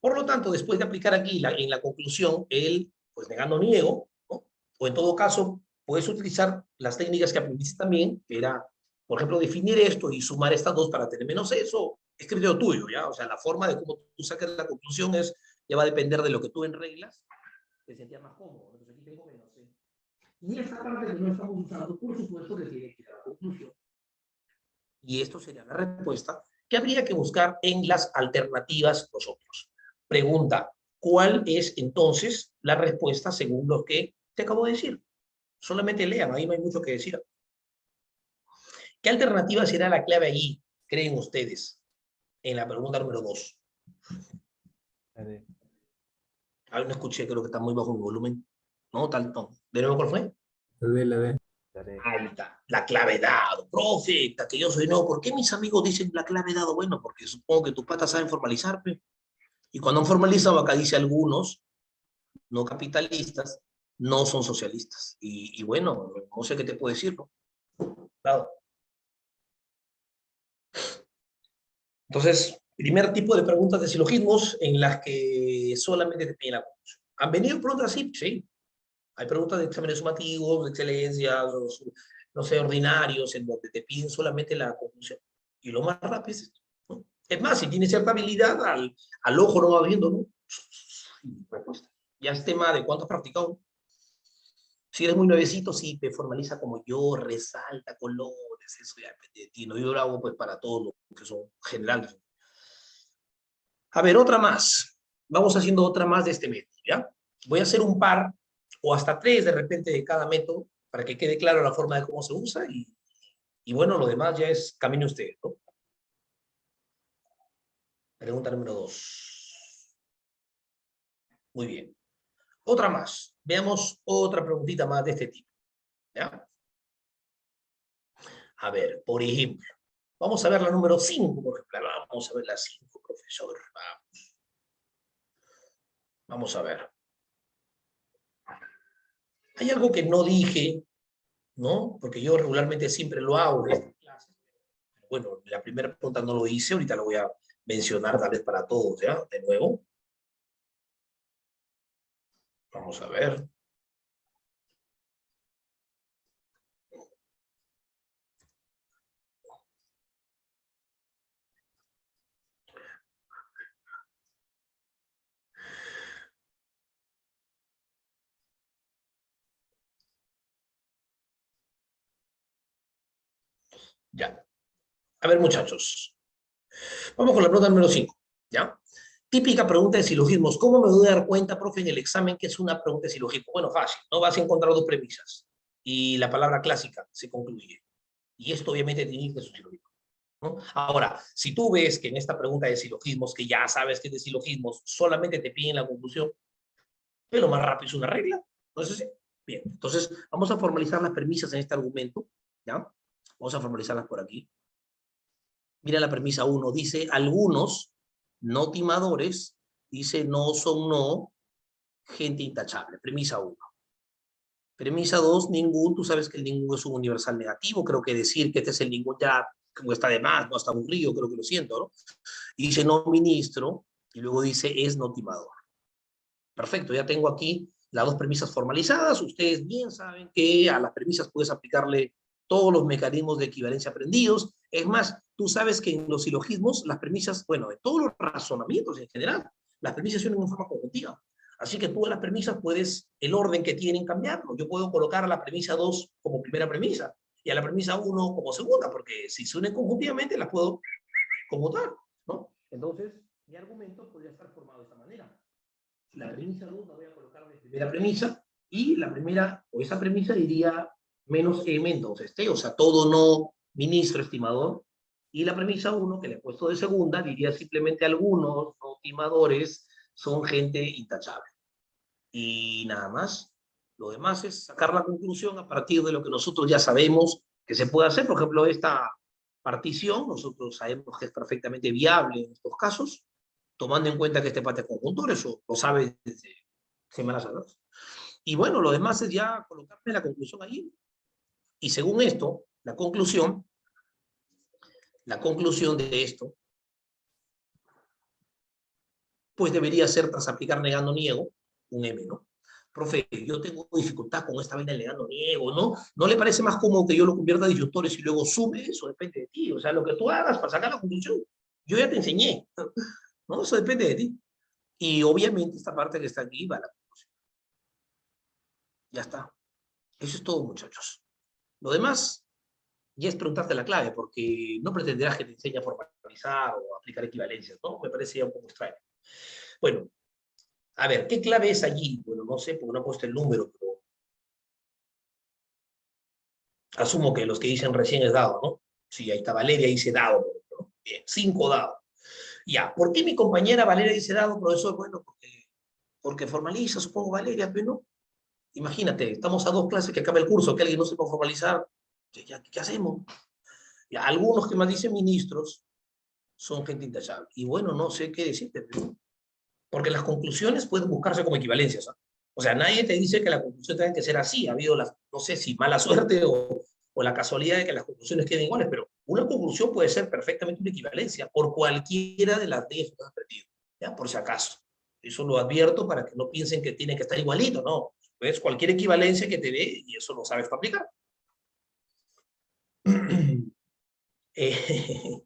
Por lo tanto, después de aplicar aquí en la conclusión el, pues negando niego, ¿no? O en todo caso, puedes utilizar las técnicas que aprendiste también, que era, por ejemplo, definir esto y sumar estas dos para tener menos eso, es criterio tuyo, ¿ya? O sea, la forma de cómo tú saques la conclusión es, ya va a depender de lo que tú en reglas te sentías más cómodo. Entonces aquí tengo menos C. Y esta parte que no estamos usando, por supuesto que tiene que ir a la conclusión. Y esto sería la respuesta ¿Qué habría que buscar en las alternativas nosotros? Pregunta, ¿cuál es entonces la respuesta según lo que te acabo de decir? Solamente lean, ahí no hay mucho que decir. ¿Qué alternativa será la clave allí, creen ustedes, en la pregunta número 2? Ah, no escuché, creo que está muy bajo el volumen. No, tal, no. ¿De nuevo cuál fue?
La D.
Ahí está, la clave dado. Profe, que yo soy no. ¿Por qué mis amigos dicen la clave dado? Bueno, porque supongo que tus patas saben formalizar, pe. Y cuando han formalizado, acá dice algunos, no capitalistas, no son socialistas. Y bueno, no sé qué te puedo decir, ¿no? Claro. Entonces, primer tipo de preguntas de silogismos en las que solamente te piden la conclusión. ¿Han venido preguntas así? Sí. Hay preguntas de exámenes sumativos, de excelencia, no sé, ordinarios, en donde te piden solamente la conclusión. Y lo más rápido es esto, ¿no? Es más, si tienes cierta habilidad, al ojo no va viendo, ¿no? Respuesta. Ya es tema de cuánto has practicado. Si eres muy nuevecito, sí, te formaliza como yo, resalta colores, eso ya depende de ti. No, yo lo hago pues para todos los que son generales. A ver, otra más. Vamos haciendo otra más de este método, ¿ya? Voy a hacer un par o hasta tres de repente de cada método para que quede claro la forma de cómo se usa y bueno, lo demás ya es camino usted, ¿no? Pregunta número 2. Muy bien. Otra más. Veamos otra preguntita más de este tipo, ¿ya? A ver, por ejemplo, vamos a ver la número 5, por ejemplo. Vamos a ver la 5, profesor. Vamos. Vamos a ver. Hay algo que no dije, ¿no? Porque yo regularmente siempre lo hago en esta clase. Bueno, la primera pregunta no lo hice, ahorita lo voy a mencionar tal vez para todos, ¿ya? De nuevo. Vamos a ver. Ya. A ver, muchachos. Vamos con la pregunta número 5, ¿ya? Típica pregunta de silogismos. ¿Cómo me voy a dar cuenta, profe, en el examen que es una pregunta de silogismo? Bueno, fácil. No vas a encontrar dos premisas. Y la palabra clásica se concluye. Y esto obviamente tiene que ser silogismo, ¿no? Ahora, si tú ves que en esta pregunta de silogismos, que ya sabes que es de silogismos, solamente te piden la conclusión, pero más rápido es una regla. Entonces, sí. Bien. Entonces, vamos a formalizar las premisas en este argumento, ¿ya? Vamos a formalizarlas por aquí. Mira la premisa 1, dice, algunos no timadores, dice, no son no, gente intachable. Premisa 1. Premisa 2, ningún, tú sabes que el ningún es un universal negativo, creo que decir que este es el ningún ya como está de más, no está aburrido, creo que lo siento, ¿no? Y dice no ministro, y luego dice es no timador. Perfecto, ya tengo aquí las dos premisas formalizadas, ustedes bien saben que a las premisas puedes aplicarle todos los mecanismos de equivalencia aprendidos. Es más, tú sabes que en los silogismos, las premisas, bueno, en todos los razonamientos en general, las premisas son en forma conjuntiva. Así que tú a las premisas puedes, el orden que tienen, cambiarlo. Yo puedo colocar a la premisa 2 como primera premisa y a la premisa 1 como segunda, porque si se unen conjuntivamente las puedo conmutar, ¿no? Entonces, mi argumento podría estar formado de esta manera. La premisa 2 la voy a colocar de primera premisa y la primera, o esa premisa diría menos M, entonces T, o sea, todo no ministro estimador. Y la premisa 1, que le he puesto de segunda, diría simplemente algunos no timadores son gente intachable. Y nada más. Lo demás es sacar la conclusión a partir de lo que nosotros ya sabemos que se puede hacer. Por ejemplo, esta partición, nosotros sabemos que es perfectamente viable en estos casos, tomando en cuenta que este empate es conjuntor, eso lo sabe desde semanas atrás. Y bueno, lo demás es ya colocarme la conclusión allí. Y según esto, la conclusión de esto, pues debería ser, tras aplicar negando niego, un M, ¿no? Profe, yo tengo dificultad con esta vaina negando niego, ¿no? ¿No le parece más cómodo que yo lo convierta a disyuntores y luego sume? Eso depende de ti. O sea, lo que tú hagas para sacar la conclusión, yo ya te enseñé, ¿no? Eso depende de ti. Y obviamente esta parte que está aquí va a la conclusión. Ya está. Eso es todo, muchachos. Lo demás, y es preguntarte la clave, porque no pretenderás que te enseñe a formalizar o aplicar equivalencias, ¿no? Me parece ya un poco extraño. Bueno, a ver, ¿qué clave es allí? Bueno, no sé, porque no he puesto el número, pero asumo que los que dicen recién es dado, ¿no? Sí, ahí está Valeria, dice dado, ¿no? Bien, 5 dados. Ya, ¿por qué mi compañera Valeria dice dado, profesor? Bueno, porque formaliza, supongo, Valeria, pero no. Imagínate, estamos a 2 clases que acaba el curso, que alguien no sepa formalizar, ¿qué hacemos? Ya, algunos que más dicen ministros son gente intachable. Y bueno, no sé qué decirte, pero porque las conclusiones pueden buscarse como equivalencias, ¿eh? O sea, nadie te dice que la conclusión tenga que ser así. Ha habido, no sé si mala suerte o la casualidad de que las conclusiones queden iguales, pero una conclusión puede ser perfectamente una equivalencia por cualquiera de las leyes que has aprendido, ¿ya? Por si acaso. Eso lo advierto para que no piensen que tiene que estar igualito, ¿no? Es cualquier equivalencia que te dé y eso lo sabes aplicar. eh,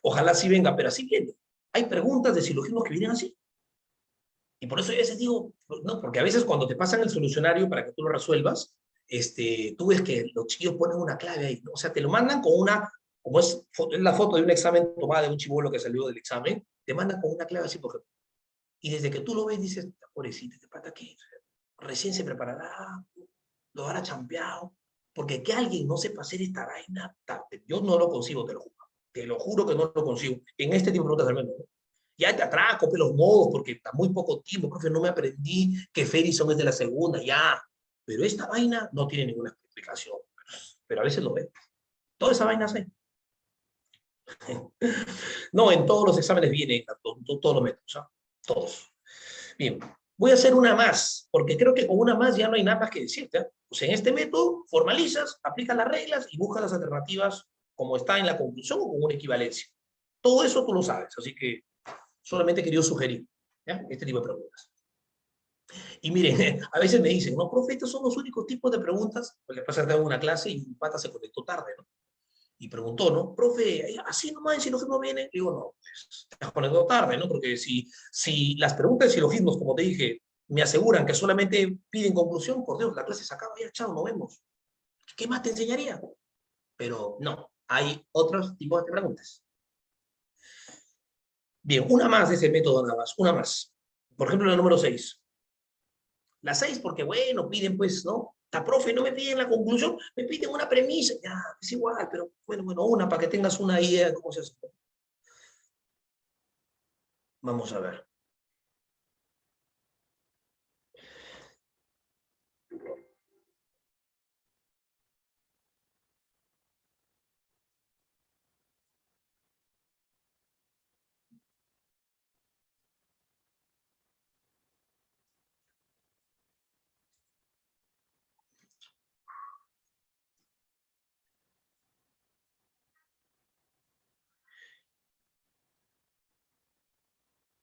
Ojalá sí venga, pero así viene. Hay preguntas de silogismos que vienen así. Y por eso yo a veces digo, no, porque a veces cuando te pasan el solucionario para que tú lo resuelvas, tú ves que los chicos ponen una clave ahí, ¿no? O sea, te lo mandan con una, como es la foto de un examen tomada de un chibolo que salió del examen, te mandan con una clave así, por ejemplo. Y desde que tú lo ves, dices, pobrecito, ¿qué pata qué? Recién se preparará, lo habrá champeado, porque que alguien no sepa hacer esta vaina, yo no lo consigo, te lo juro que no lo consigo, en este tipo de preguntas al menos, ¿no? Ya te atraco, pues, los modos, porque está muy poco tiempo, profe, no me aprendí que Ferguson es de la segunda, ya. Pero esta vaina no tiene ninguna explicación. Pero a veces lo ve. Toda esa vaina hace. No, en todos los exámenes viene, todos los métodos, ¿ah? Todos. Bien, voy a hacer una más, porque creo que con una más ya no hay nada más que decirte, ¿eh? O sea, en este método formalizas, aplicas las reglas y buscas las alternativas como está en la conclusión o con una equivalencia. Todo eso tú lo sabes, así que solamente quería sugerir, ¿ya? Este tipo de preguntas. Y miren, a veces me dicen, no, profe, estos son los únicos tipos de preguntas, porque pasa que hago una clase y un pata se conectó tarde, ¿no? Y preguntó, ¿no? Profe, así nomás en silogismo viene. Digo, no, pues te has conectado tarde, ¿no? Porque si las preguntas de silogismos, como te dije, me aseguran que solamente piden conclusión, por Dios, la clase se acaba, ya, chao, nos vemos. ¿Qué más te enseñaría? Pero no, hay otros tipos de preguntas. Bien, una más de ese método nada más, una más. Por ejemplo, la número 6. La 6 porque, bueno, piden pues, ¿no? La profe, no me piden la conclusión, me piden una premisa. Ya, es igual, pero bueno, una para que tengas una idea de cómo se hace. Vamos a ver.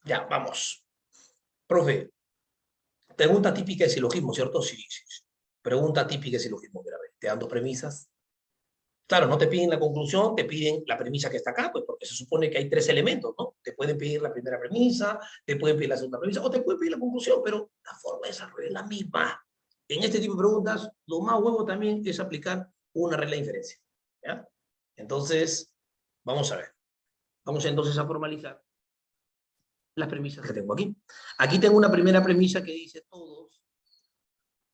Ya, vamos. Profe, pregunta típica de silogismo, ¿cierto? Sí, sí, sí. Pregunta típica de silogismo. Mira, a ver, te dan dos premisas. Claro, no te piden la conclusión, te piden la premisa que está acá, pues porque se supone que hay tres elementos, ¿no? Te pueden pedir la primera premisa, te pueden pedir la segunda premisa, o te pueden pedir la conclusión, pero la forma de desarrollo es la misma. En este tipo de preguntas, lo más huevo también es aplicar una regla de inferencia, ¿ya? Entonces, vamos a ver. Vamos entonces a formalizar las premisas que tengo aquí. Aquí tengo una primera premisa que dice todos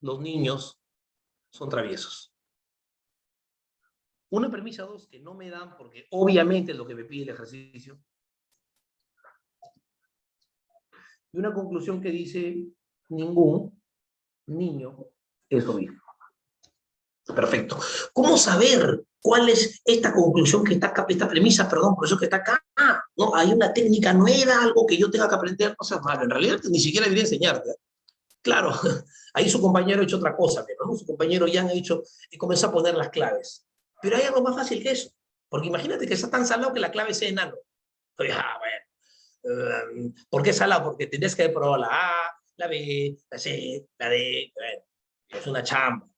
los niños son traviesos. Una premisa 2 que no me dan porque obviamente es lo que me pide el ejercicio. Y una conclusión que dice ningún niño es obispo. Perfecto. ¿Cómo saber cuál es esta conclusión que está acá, esta premisa, perdón, por eso que está acá? No, hay una técnica nueva, algo que yo tenga que aprender, no seas malo. En realidad ni siquiera debería enseñarte. Claro, ahí su compañero ha hecho otra cosa, ¿no? Su compañero ya ha hecho y comenzó a poner las claves. Pero hay algo más fácil que eso. Porque imagínate que está tan salado que la clave sea enano. Entonces, bueno. ¿Por qué salado? Porque tendrías que haber probado la A, la B, la C, la D. Bueno, es una chamba.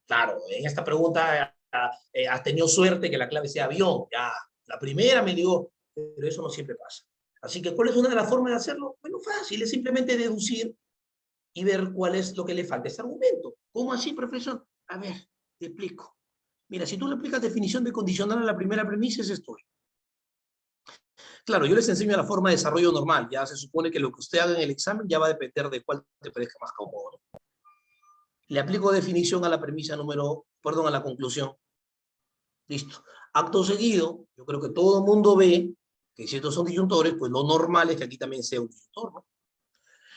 Claro, en esta pregunta has tenido suerte que la clave sea avión. Ya, la primera me dio, pero eso no siempre pasa. Así que, ¿cuál es una de las formas de hacerlo? Bueno, fácil, es simplemente deducir y ver cuál es lo que le falta a ese argumento. ¿Cómo así, profesor? A ver, te explico. Mira, si tú le aplicas definición de condicional a la primera premisa, es esto. Claro, yo les enseño la forma de desarrollo normal. Ya se supone que lo que usted haga en el examen ya va a depender de cuál te parezca más cómodo, ¿no? Le aplico definición a la premisa a la conclusión. Listo. Acto seguido, yo creo que todo el mundo ve que si estos son disyuntores, pues lo normal es que aquí también sea un disyuntor, ¿no?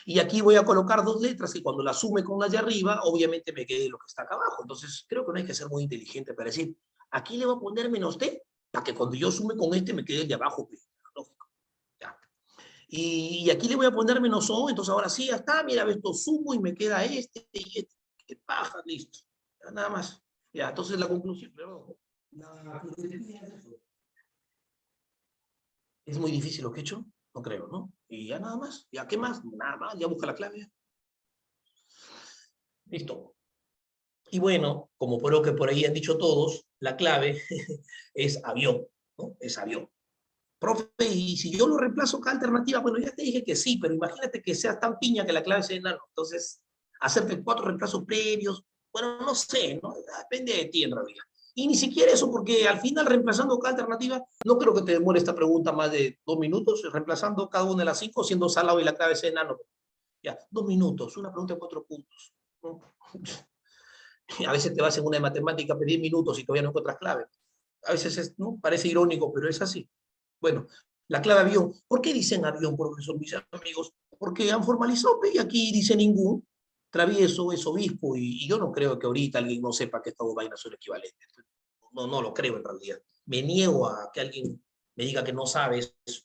Y aquí voy a colocar dos letras y cuando las sume con las de arriba, obviamente me quede lo que está acá abajo. Entonces, creo que no hay que ser muy inteligente para decir, aquí le voy a poner menos t, para que cuando yo sume con este me quede el de abajo. Lógico. Ya. Y aquí le voy a poner menos o, entonces ahora sí, ya está, mira, esto sumo y me queda este y este. Que paja, listo. Ya, nada más. Ya, entonces la conclusión, pero es muy difícil lo que he hecho, no creo, ¿no? Y ya nada más, ya qué más, nada más, ya busca la clave. Listo. Y bueno, como por lo que por ahí han dicho todos, la clave es avión, ¿no? Es avión. Profe, y si yo lo reemplazo con alternativa, bueno, ya te dije que sí, pero imagínate que seas tan piña que la clave sea enano. Entonces, hacerte 4 reemplazos previos, bueno, no sé, ¿no? Depende de ti en realidad. Y ni siquiera eso, porque al final reemplazando cada alternativa, no creo que te demore esta pregunta más de 2 minutos, reemplazando cada una de las 5, siendo salado y la clave sea enano. Ya, 2 minutos, una pregunta de 4 puntos. ¿No? A veces te vas en una de matemática, 10 minutos y todavía no encuentras clave. A veces es, ¿no? Parece irónico, pero es así. Bueno, la clave avión. ¿Por qué dicen avión, profesor, mis amigos? Porque han formalizado, y aquí dice ningún. Travieso es obispo, y yo no creo que ahorita alguien no sepa que estas dos vainas son equivalentes. No, no lo creo en realidad. Me niego a que alguien me diga que no sabe eso.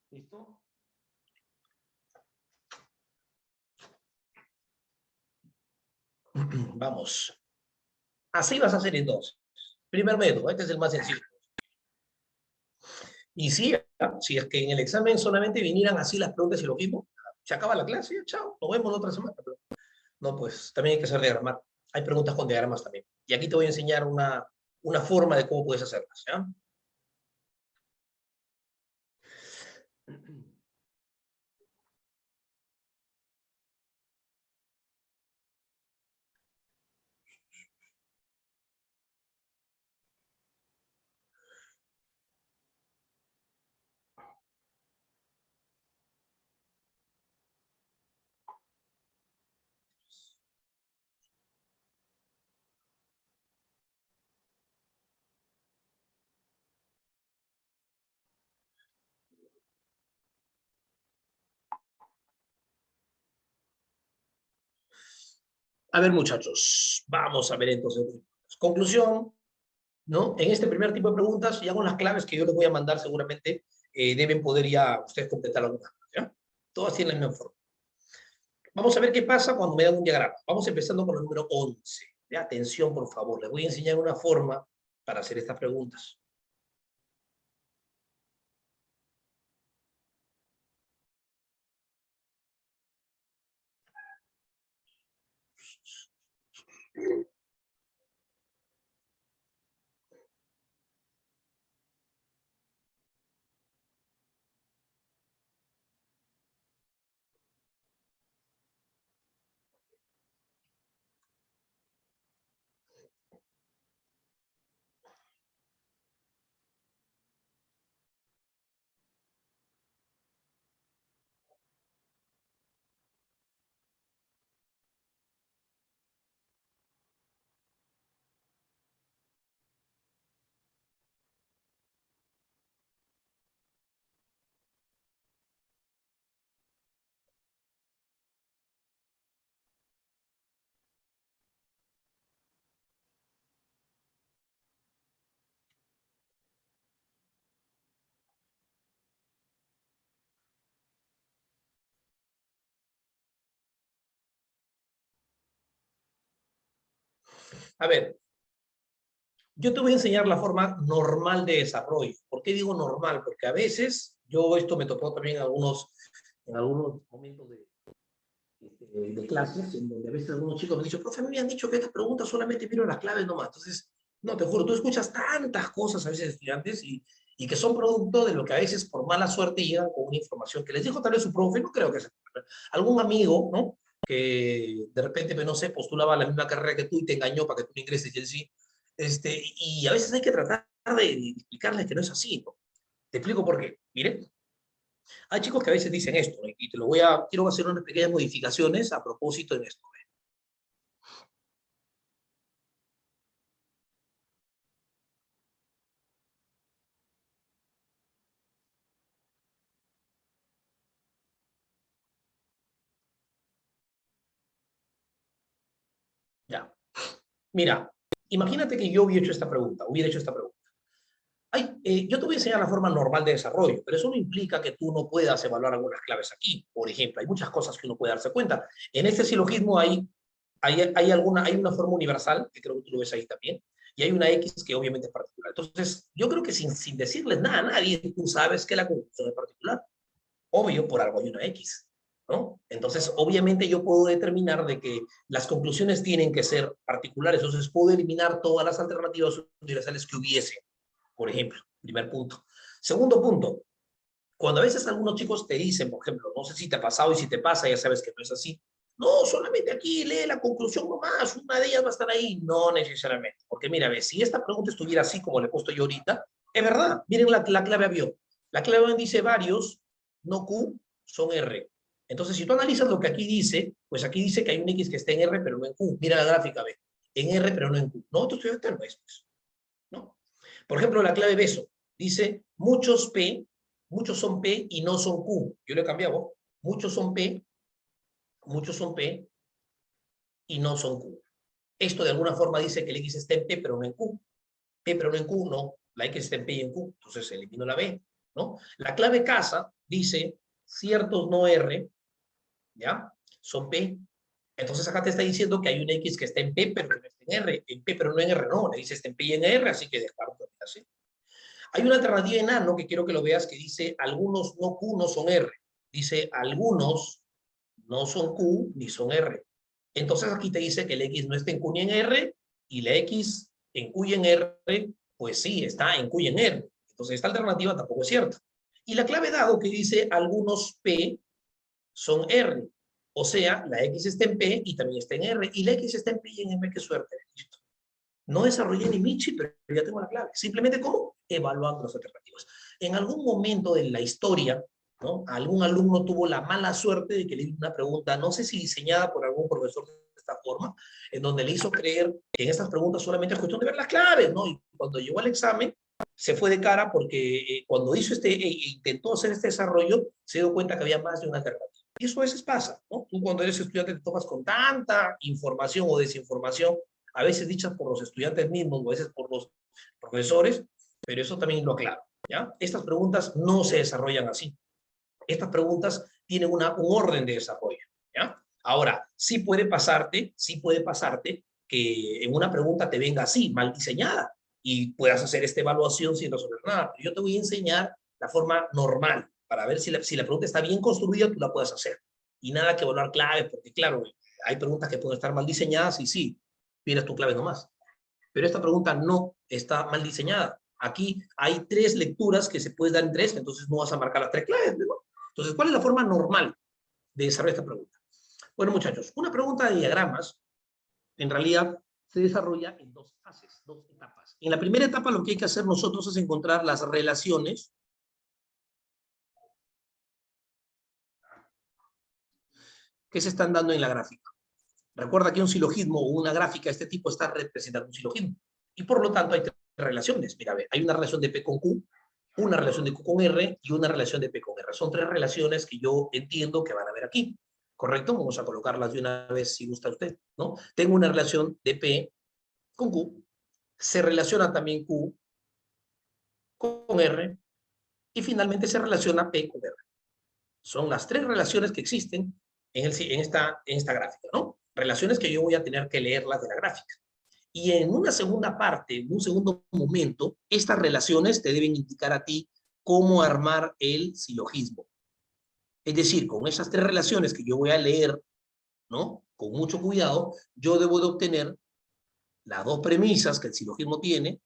¿Listo? Vamos. Así vas a hacer en dos. Primer método, este es el más sencillo. Y sí, si es que en el examen solamente vinieran así las preguntas y lo mismo, se acaba la clase, chao, nos vemos la otra semana. Pero no, pues también hay que saber diagramar. Hay preguntas con diagramas también. Y aquí te voy a enseñar una forma de cómo puedes hacerlas. ¿Ya? A ver, muchachos, vamos a ver entonces. Conclusión, ¿no? En este primer tipo de preguntas, ya con las claves que yo les voy a mandar seguramente, deben poder ya ustedes completar algunas. ¿Ya? Todas tienen la misma forma. Vamos a ver qué pasa cuando me dan un diagrama. Vamos empezando con el número 11. ¿Ya? Atención, por favor. Les voy a enseñar una forma para hacer estas preguntas. A ver, yo te voy a enseñar la forma normal de desarrollo. ¿Por qué digo normal? Porque a veces, yo esto me tocó también en algunos momentos de clases, en donde a veces algunos chicos me han dicho, profe, me habían dicho que estas preguntas solamente vieron las claves nomás. Entonces, no, te juro, tú escuchas tantas cosas a veces de estudiantes y que son producto de lo que a veces por mala suerte llegan con una información que les dijo tal vez su profe, no creo que sea algún amigo, ¿no? que de repente, pues, no sé, postulaba la misma carrera que tú y te engañó para que tú no ingreses y él sí. Y a veces hay que tratar de explicarles que no es así, ¿no? Te explico por qué. Mire, hay chicos que a veces dicen esto, ¿no? Y quiero hacer unas pequeñas modificaciones a propósito en esto. Ya. Mira, imagínate que yo hubiera hecho esta pregunta. Yo te voy a enseñar la forma normal de desarrollo, pero eso no implica que tú no puedas evaluar algunas claves aquí. Por ejemplo, hay muchas cosas que uno puede darse cuenta. En este silogismo hay una forma universal, que creo que tú lo ves ahí también, y hay una X que obviamente es particular. Entonces, yo creo que sin decirles nada a nadie, tú sabes que la conclusión es particular. Obvio, por algo hay una X, ¿no? Entonces, obviamente yo puedo determinar de que las conclusiones tienen que ser particulares, entonces puedo eliminar todas las alternativas universales que hubiese, por ejemplo, primer punto. Segundo punto, cuando a veces algunos chicos te dicen, por ejemplo, no sé si te ha pasado y si te pasa, ya sabes que no es así. No, solamente aquí lee la conclusión nomás, una de ellas va a estar ahí. No necesariamente, porque mira, ve, si esta pregunta estuviera así como le he puesto yo ahorita, es verdad, miren la clave avión. La clave avión dice varios, no Q, son R. Entonces, si tú analizas lo que aquí dice, pues aquí dice que hay un X que está en R, pero no en Q. Mira la gráfica, ve, en R, pero no en Q. No, tu estudiante no es, pues, ¿no? Por ejemplo, la clave beso dice muchos son P y no son Q. Yo le he cambiado, muchos son P y no son Q. Esto de alguna forma dice que el X está en P, pero no en Q. P, pero no en Q, no. La X está en P y en Q, entonces elimino la B, ¿no? La clave casa dice ciertos no R, ¿ya? Son P. Entonces acá te está diciendo que hay un X que está en P, pero que no está en R. En P, pero no en R, no. Le dice está en P y en R, así que descarto así. Hay una alternativa en nano que quiero que lo veas que dice algunos no Q no son R. Dice algunos no son Q ni son R. Entonces aquí te dice que el X no está en Q ni en R y la X en Q y en R, pues sí, está en Q y en R. Entonces esta alternativa tampoco es cierta. Y la clave dado que dice algunos P son R. O sea, la X está en P y también está en R. Y la X está en P y en M, qué suerte. Listo. No desarrollé ni Michi, pero ya tengo la clave. Simplemente, ¿cómo? Evaluando las alternativas. En algún momento de la historia, ¿no? Algún alumno tuvo la mala suerte de que le hizo una pregunta, no sé si diseñada por algún profesor de esta forma, en donde le hizo creer que en estas preguntas solamente es cuestión de ver las claves, ¿no? Y cuando llegó al examen, se fue de cara porque cuando intentó hacer este desarrollo, se dio cuenta que había más de una alternativa. Y eso a veces pasa, ¿no? Tú cuando eres estudiante te tomas con tanta información o desinformación a veces dichas por los estudiantes mismos o a veces por los profesores, pero eso también lo aclaro, ¿ya? Estas preguntas no se desarrollan así. Estas preguntas tienen un orden de desarrollo, ¿ya? Ahora, sí puede pasarte que en una pregunta te venga así, mal diseñada, y puedas hacer esta evaluación sin resolver nada. Pero yo te voy a enseñar la forma normal, para ver si la pregunta está bien construida, tú la puedas hacer. Y nada que evaluar claves, porque claro, hay preguntas que pueden estar mal diseñadas y sí, pides tu clave nomás. Pero esta pregunta no está mal diseñada. Aquí hay tres lecturas que se pueden dar en tres, entonces no vas a marcar las tres claves, ¿no? Entonces, ¿cuál es la forma normal de desarrollar esta pregunta? Bueno, muchachos, una pregunta de diagramas, en realidad, se desarrolla en dos fases, dos etapas. En la primera etapa, lo que hay que hacer nosotros es encontrar las relaciones que se están dando en la gráfica. Recuerda que un silogismo o una gráfica de este tipo está representando un silogismo. Y por lo tanto hay tres relaciones. Mira, hay una relación de P con Q, una relación de Q con R y una relación de P con R. Son tres relaciones que yo entiendo que van a ver aquí. ¿Correcto? Vamos a colocarlas de una vez si gusta usted, ¿no? Tengo una relación de P con Q, se relaciona también Q con R y finalmente se relaciona P con R. Son las tres relaciones que existen en esta gráfica, ¿no? Relaciones que yo voy a tener que leerlas de la gráfica. Y en una segunda parte, en un segundo momento, estas relaciones te deben indicar a ti cómo armar el silogismo. Es decir, con esas tres relaciones que yo voy a leer, ¿no? Con mucho cuidado, yo debo de obtener las dos premisas que el silogismo tiene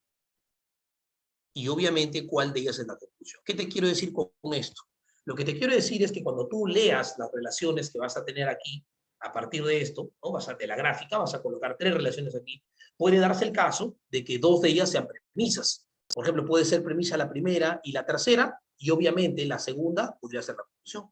y obviamente cuál de ellas es la conclusión. ¿Qué te quiero decir con esto? Lo que te quiero decir es que cuando tú leas las relaciones que vas a tener aquí, a partir de esto, ¿no? De la gráfica, vas a colocar 3 relaciones aquí. Puede darse el caso de que 2 de ellas sean premisas. Por ejemplo, puede ser premisa la primera y la tercera, y obviamente la segunda podría ser la conclusión.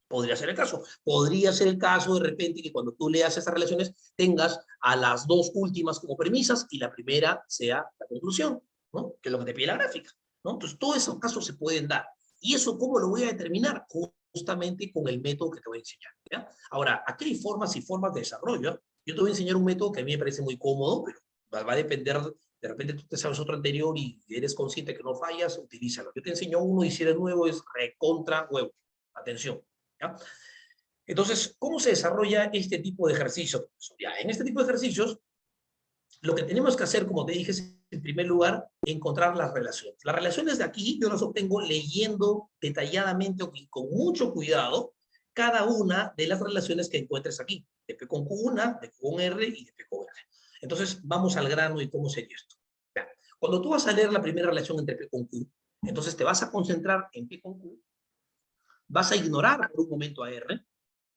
Podría ser el caso. Podría ser el caso de repente que cuando tú leas esas relaciones tengas a las 2 últimas como premisas y la primera sea la conclusión, ¿no? Que es lo que te pide la gráfica, ¿no? Entonces, todos esos casos se pueden dar. ¿Y eso cómo lo voy a determinar? Justamente con el método que te voy a enseñar, ¿ya? Ahora, aquí hay formas y formas de desarrollo. Yo te voy a enseñar un método que a mí me parece muy cómodo, pero va a depender, de repente tú te sabes otro anterior y eres consciente que no fallas, utilízalo. Yo te enseño uno y si eres nuevo es recontra huevo. Atención, ¿ya? Entonces, ¿cómo se desarrolla este tipo de ejercicios? Ya, en este tipo de ejercicios, lo que tenemos que hacer, como te dije, es, en primer lugar, encontrar las relaciones. Las relaciones de aquí yo las obtengo leyendo detalladamente y con mucho cuidado cada una de las relaciones que encuentres aquí, de P con Q1, de Q con R y de P con R. Entonces, vamos al grano y cómo sería esto. Ya. Cuando tú vas a leer la primera relación entre P con Q, entonces te vas a concentrar en P con Q, vas a ignorar por un momento a R,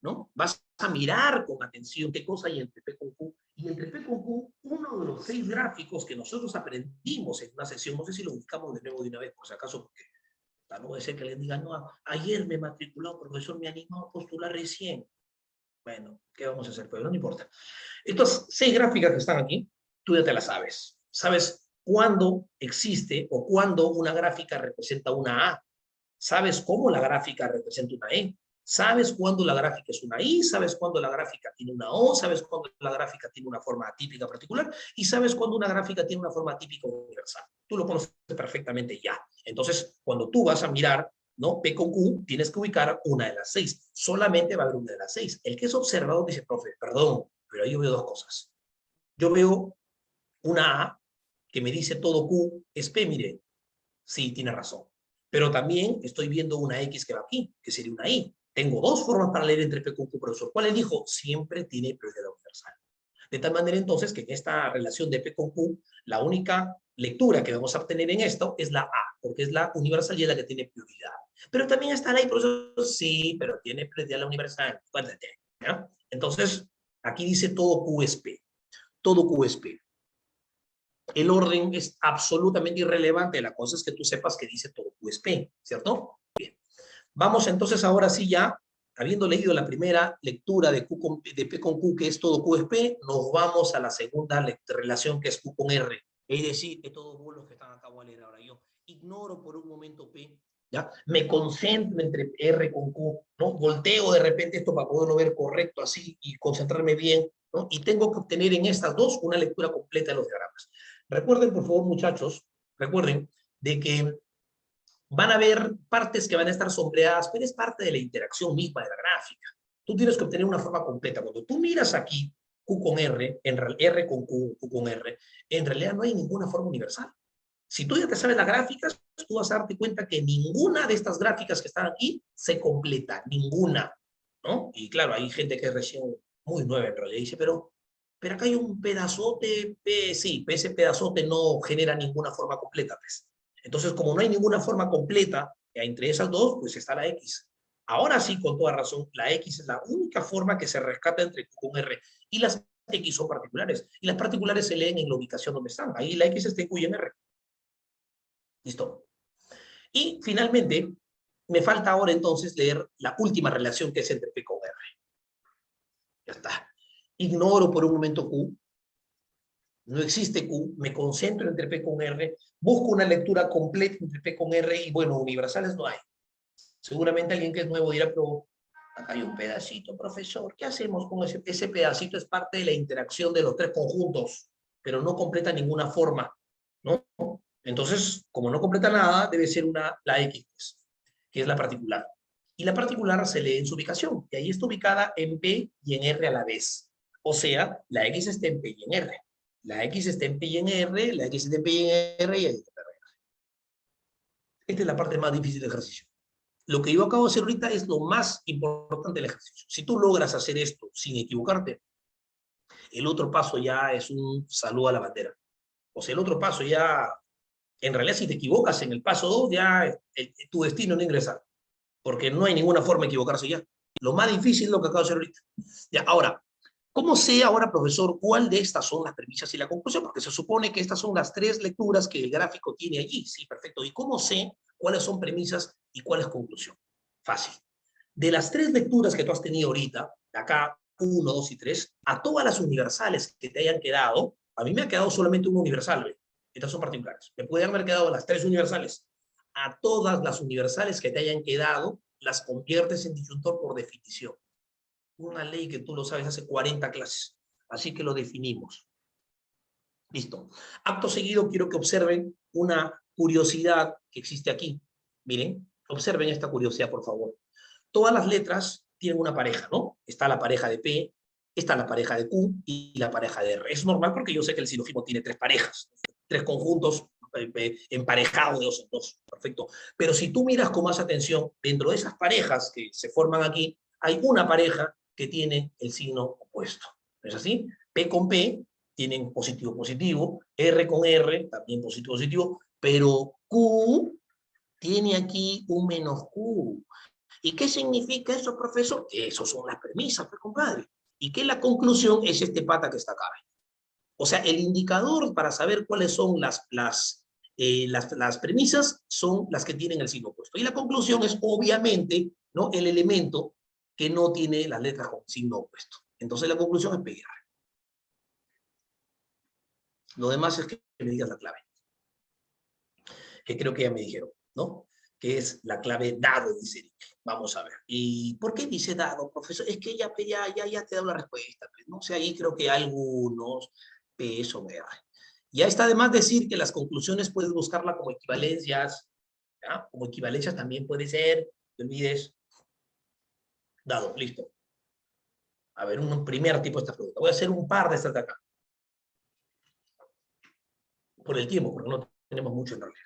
¿no? Vas a mirar con atención qué cosa hay entre P con Q. Y entre P con Q, uno de los 6 gráficos que nosotros aprendimos en una sesión, no sé si lo buscamos de nuevo de una vez, por si acaso, porque no puede ser que les digan, no, ayer me matriculó, profesor, me animó a postular recién. Bueno, ¿qué vamos a hacer? Pues no importa. Estas 6 gráficas que están aquí, tú ya te las sabes. Sabes cuándo existe o cuándo una gráfica representa una A. Sabes cómo la gráfica representa una E. Sabes cuándo la gráfica es una I, sabes cuándo la gráfica tiene una O, sabes cuándo la gráfica tiene una forma atípica particular y sabes cuándo una gráfica tiene una forma atípica universal. Tú lo conoces perfectamente ya. Entonces, cuando tú vas a mirar, ¿no? P con Q, tienes que ubicar una de las 6. Solamente va a haber una de las 6. El que es observador dice, profe, perdón, pero ahí yo veo 2 cosas. Yo veo una A que me dice todo Q es P, mire. Sí, tiene razón. Pero también estoy viendo una X que va aquí, que sería una Y. Tengo 2 formas para leer entre P con Q, profesor. ¿Cuál elijo? Siempre tiene prioridad universal. De tal manera entonces que en esta relación de P con Q, la única lectura que vamos a obtener en esto es la A, porque es la universal y es la que tiene prioridad. Pero también está la Y, profesor. Sí, pero tiene prioridad la universal. Acuérdate, ¿ya? Entonces, aquí dice todo Q es P. Todo Q es P. El orden es absolutamente irrelevante. La cosa es que tú sepas que dice todo QSP, ¿cierto? Bien. Vamos entonces ahora sí ya, habiendo leído la primera lectura de P con Q, que es todo QSP, nos vamos a la segunda relación, que es Q con R. Es decir, que todos los que están acá voy a leer ahora yo. Ignoro por un momento P, ¿ya? Me concentro entre R con Q, ¿no? Volteo de repente esto para poderlo ver correcto así y concentrarme bien, ¿no? Y tengo que obtener en estas dos una lectura completa de los diagramas. Recuerden, por favor, muchachos, recuerden de que van a haber partes que van a estar sombreadas, pero es parte de la interacción misma de la gráfica. Tú tienes que obtener una forma completa. Cuando tú miras aquí Q con R, R con Q, Q con R, en realidad no hay ninguna forma universal. Si tú ya te sabes las gráficas, tú vas a darte cuenta que ninguna de estas gráficas que están aquí se completa, ninguna, ¿no? Y claro, hay gente que es recién muy nueva en realidad y dice, pero acá hay un pedazote, sí, ese pedazote no genera ninguna forma completa, pues. Entonces, como no hay ninguna forma completa entre esas dos, pues está la X. Ahora sí, con toda razón, la X es la única forma que se rescata entre Q con R. Y las X son particulares. Y las particulares se leen en la ubicación donde están. Ahí la X está en Q y en R. ¿Listo? Y finalmente, me falta ahora entonces leer la última relación que es entre P con R. Ya está. Ignoro por un momento Q. No existe Q. Me concentro entre P con R. Busco una lectura completa entre P con R y bueno, universales no hay. Seguramente alguien que es nuevo dirá, pero acá hay un pedacito, profesor. ¿Qué hacemos con ese pedacito? Es parte de la interacción de los 3 conjuntos, pero no completa ninguna forma, ¿no? Entonces, como no completa nada, debe ser la X, pues, que es la particular. Y la particular se lee en su ubicación, y ahí está ubicada en P y en R a la vez. O sea, la X está en P y en R. La X está en P y en R, la X está en P y en R, y ahí está en R. Esta es la parte más difícil del ejercicio. Lo que yo acabo de hacer ahorita es lo más importante del ejercicio. Si tú logras hacer esto sin equivocarte, el otro paso ya es un saludo a la bandera. O sea, el otro paso ya, en realidad si te equivocas en el paso 2, ya tu destino no ingresar, porque no hay ninguna forma de equivocarse ya. Lo más difícil es lo que acabo de hacer ahorita. Ya, ahora, ¿cómo sé ahora, profesor, cuál de estas son las premisas y la conclusión? Porque se supone que estas son las tres lecturas que el gráfico tiene allí. Sí, perfecto. ¿Y cómo sé cuáles son premisas y cuál es conclusión? Fácil. De las tres lecturas que tú has tenido ahorita, de acá, 1, 2 y 3, a todas las universales que te hayan quedado, a mí me ha quedado solamente una universal, ¿ve? Estas son particulares. Me pueden haber quedado las tres universales. A todas las universales que te hayan quedado, las conviertes en disyuntor por definición. Una ley que tú lo sabes hace 40 clases. Así que lo definimos. Listo. Acto seguido quiero que observen una curiosidad que existe aquí. Miren, observen esta curiosidad, por favor. Todas las letras tienen una pareja, ¿no? Está la pareja de P, está la pareja de Q y la pareja de R. Es normal porque yo sé que el silogismo tiene tres parejas, tres conjuntos emparejados de dos en dos. Perfecto. Pero si tú miras con más atención, dentro de esas parejas que se forman aquí, hay una pareja que tiene el signo opuesto. ¿No es así? P con P tienen positivo positivo, R con R también positivo positivo, pero Q tiene aquí un menos Q. ¿Y qué significa eso, profesor? Que eso son las premisas, pues, compadre. Y que la conclusión es este pata que está acá. O sea, el indicador para saber cuáles son las premisas son las que tienen el signo opuesto. Y la conclusión es, obviamente, ¿no?, el elemento que no tiene las letras con signo opuesto. Entonces la conclusión es pegar. Lo demás es que me digas la clave, que creo que ya me dijeron, ¿no? Que es la clave dado, dice Eric. Vamos a ver. ¿Y por qué dice dado, profesor? Es que ya te he dado la respuesta. Pues, ¿no? O sea, ahí creo que algunos P son R. Ya está de más decir que las conclusiones puedes buscarla como equivalencias. ¿Ya? Como equivalencias también puede ser, no olvides, dado, listo. A ver, un primer tipo de esta pregunta. Voy a hacer un par de estas de acá. Por el tiempo, porque no tenemos mucho en realidad.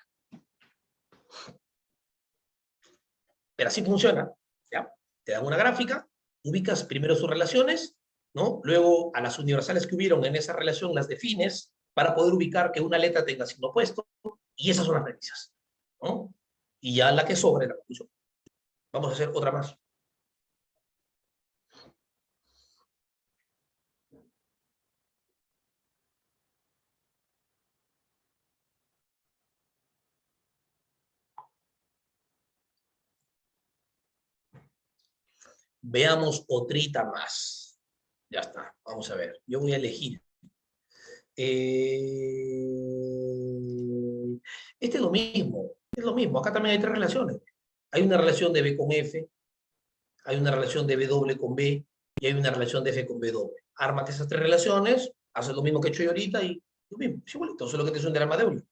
Pero así funciona, ¿ya? Te dan una gráfica, ubicas primero sus relaciones, ¿no? Luego a las universales que hubieron en esa relación las defines para poder ubicar que una letra tenga signo opuesto, y esas son las premisas, ¿no? Y ya la que sobre la conclusión. Vamos a hacer otra más. Veamos otrita más. Ya está, vamos a ver. Yo voy a elegir. Este es lo mismo, es lo mismo. Acá también hay tres relaciones. Hay una relación de B con F, hay una relación de W con B y hay una relación de F con W. Ármate esas tres relaciones, haces lo mismo que he hecho yo ahorita y lo mismo, es igualito, solo que te es un diagrama de Euler.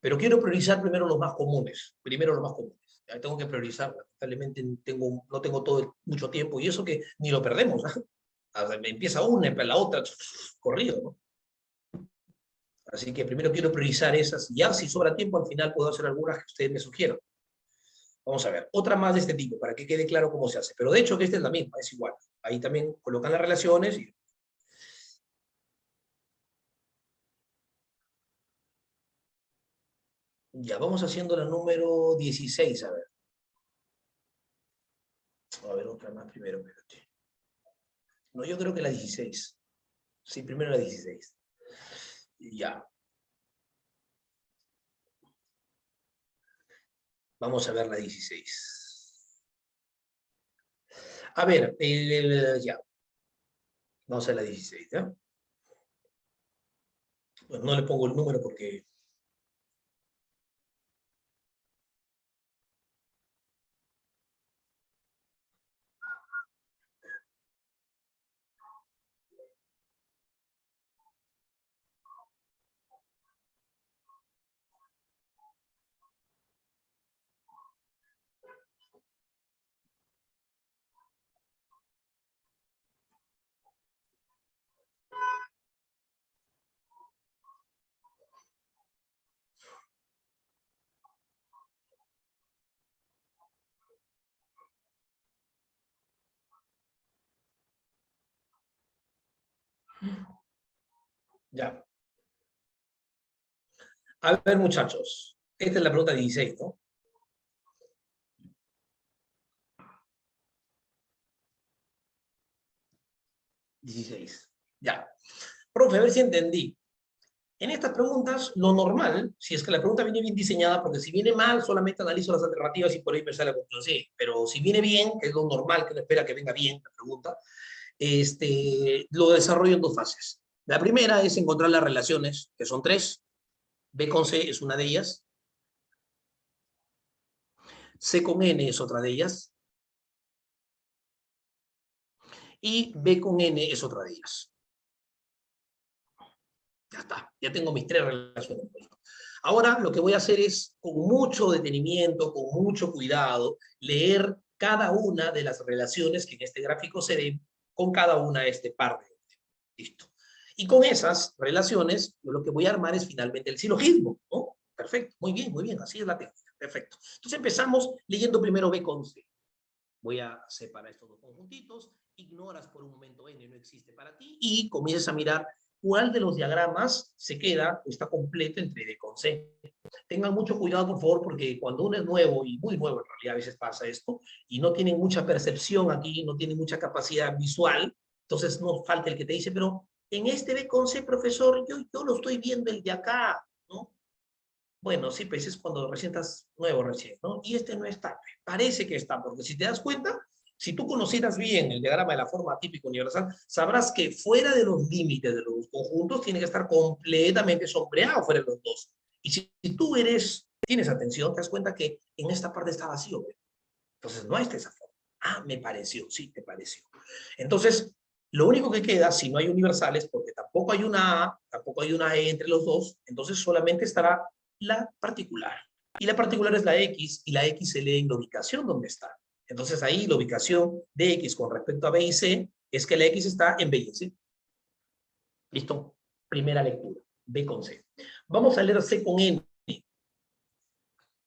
Pero quiero priorizar primero los más comunes, primero los más comunes. Ya tengo que priorizar, lamentablemente no tengo mucho tiempo y eso que ni lo perdemos. ¿Ah? O sea, me empieza una, la otra, corrido, ¿no? Así que primero quiero priorizar esas. Ya si sobra tiempo, al final puedo hacer algunas que ustedes me sugieran. Vamos a ver, otra más de este tipo, para que quede claro cómo se hace. Pero de hecho que esta es la misma, es igual. Ahí también colocan las relaciones. Ya, vamos haciendo la número 16, a ver. A ver, otra más primero, espérate. No, yo creo que la 16. Sí, primero la 16. Ya. Vamos a ver la 16. A ver, ya. Vamos a ver la 16, ¿ya? Pues no le pongo el número porque... Ya. A ver, muchachos. Esta es la pregunta 16, ¿no? 16. Ya. Profe, a ver si entendí. En estas preguntas, lo normal, si es que la pregunta viene bien diseñada, porque si viene mal, solamente analizo las alternativas y por ahí me sale la conclusión. Sí, pero si viene bien, que es lo normal, que uno espera que venga bien la pregunta, lo desarrollo en dos fases. La primera es encontrar las relaciones, que son tres. B con C es una de ellas. C con N es otra de ellas. Y B con N es otra de ellas. Ya está, ya tengo mis tres relaciones. Ahora lo que voy a hacer es, con mucho detenimiento, con mucho cuidado, leer cada una de las relaciones que en este gráfico se ven con cada una de este par de. Listo. Y con esas relaciones, yo lo que voy a armar es finalmente el silogismo, ¿no? Perfecto, muy bien, así es la técnica, perfecto. Entonces empezamos leyendo primero B con C. Voy a separar estos dos conjuntitos, ignoras por un momento N, no existe para ti, y comienzas a mirar cuál de los diagramas se queda o está completo entre D con C. Tengan mucho cuidado, por favor, porque cuando uno es nuevo, y muy nuevo en realidad a veces pasa esto, y no tienen mucha percepción aquí, no tienen mucha capacidad visual, entonces no falta el que te dice, pero en este B con C, profesor, yo lo estoy viendo el de acá, ¿no? Bueno, sí, pues es cuando recién estás nuevo recién, ¿no? Y este no está, parece que está, porque si te das cuenta, si tú conocieras bien el diagrama de la forma típica universal, sabrás que fuera de los límites de los conjuntos tiene que estar completamente sombreado fuera de los dos. Y si tú tienes atención, te das cuenta que en esta parte está vacío. Entonces no está esa forma. Ah, me pareció, sí, te pareció. Entonces, lo único que queda, si no hay universales, porque tampoco hay una A, tampoco hay una E entre los dos, entonces solamente estará la particular. Y la particular es la X, y la X se lee en la ubicación donde está. Entonces ahí la ubicación de X con respecto a B y C es que la X está en B y C. ¿Listo? Primera lectura, B con C. Vamos a leer C con N.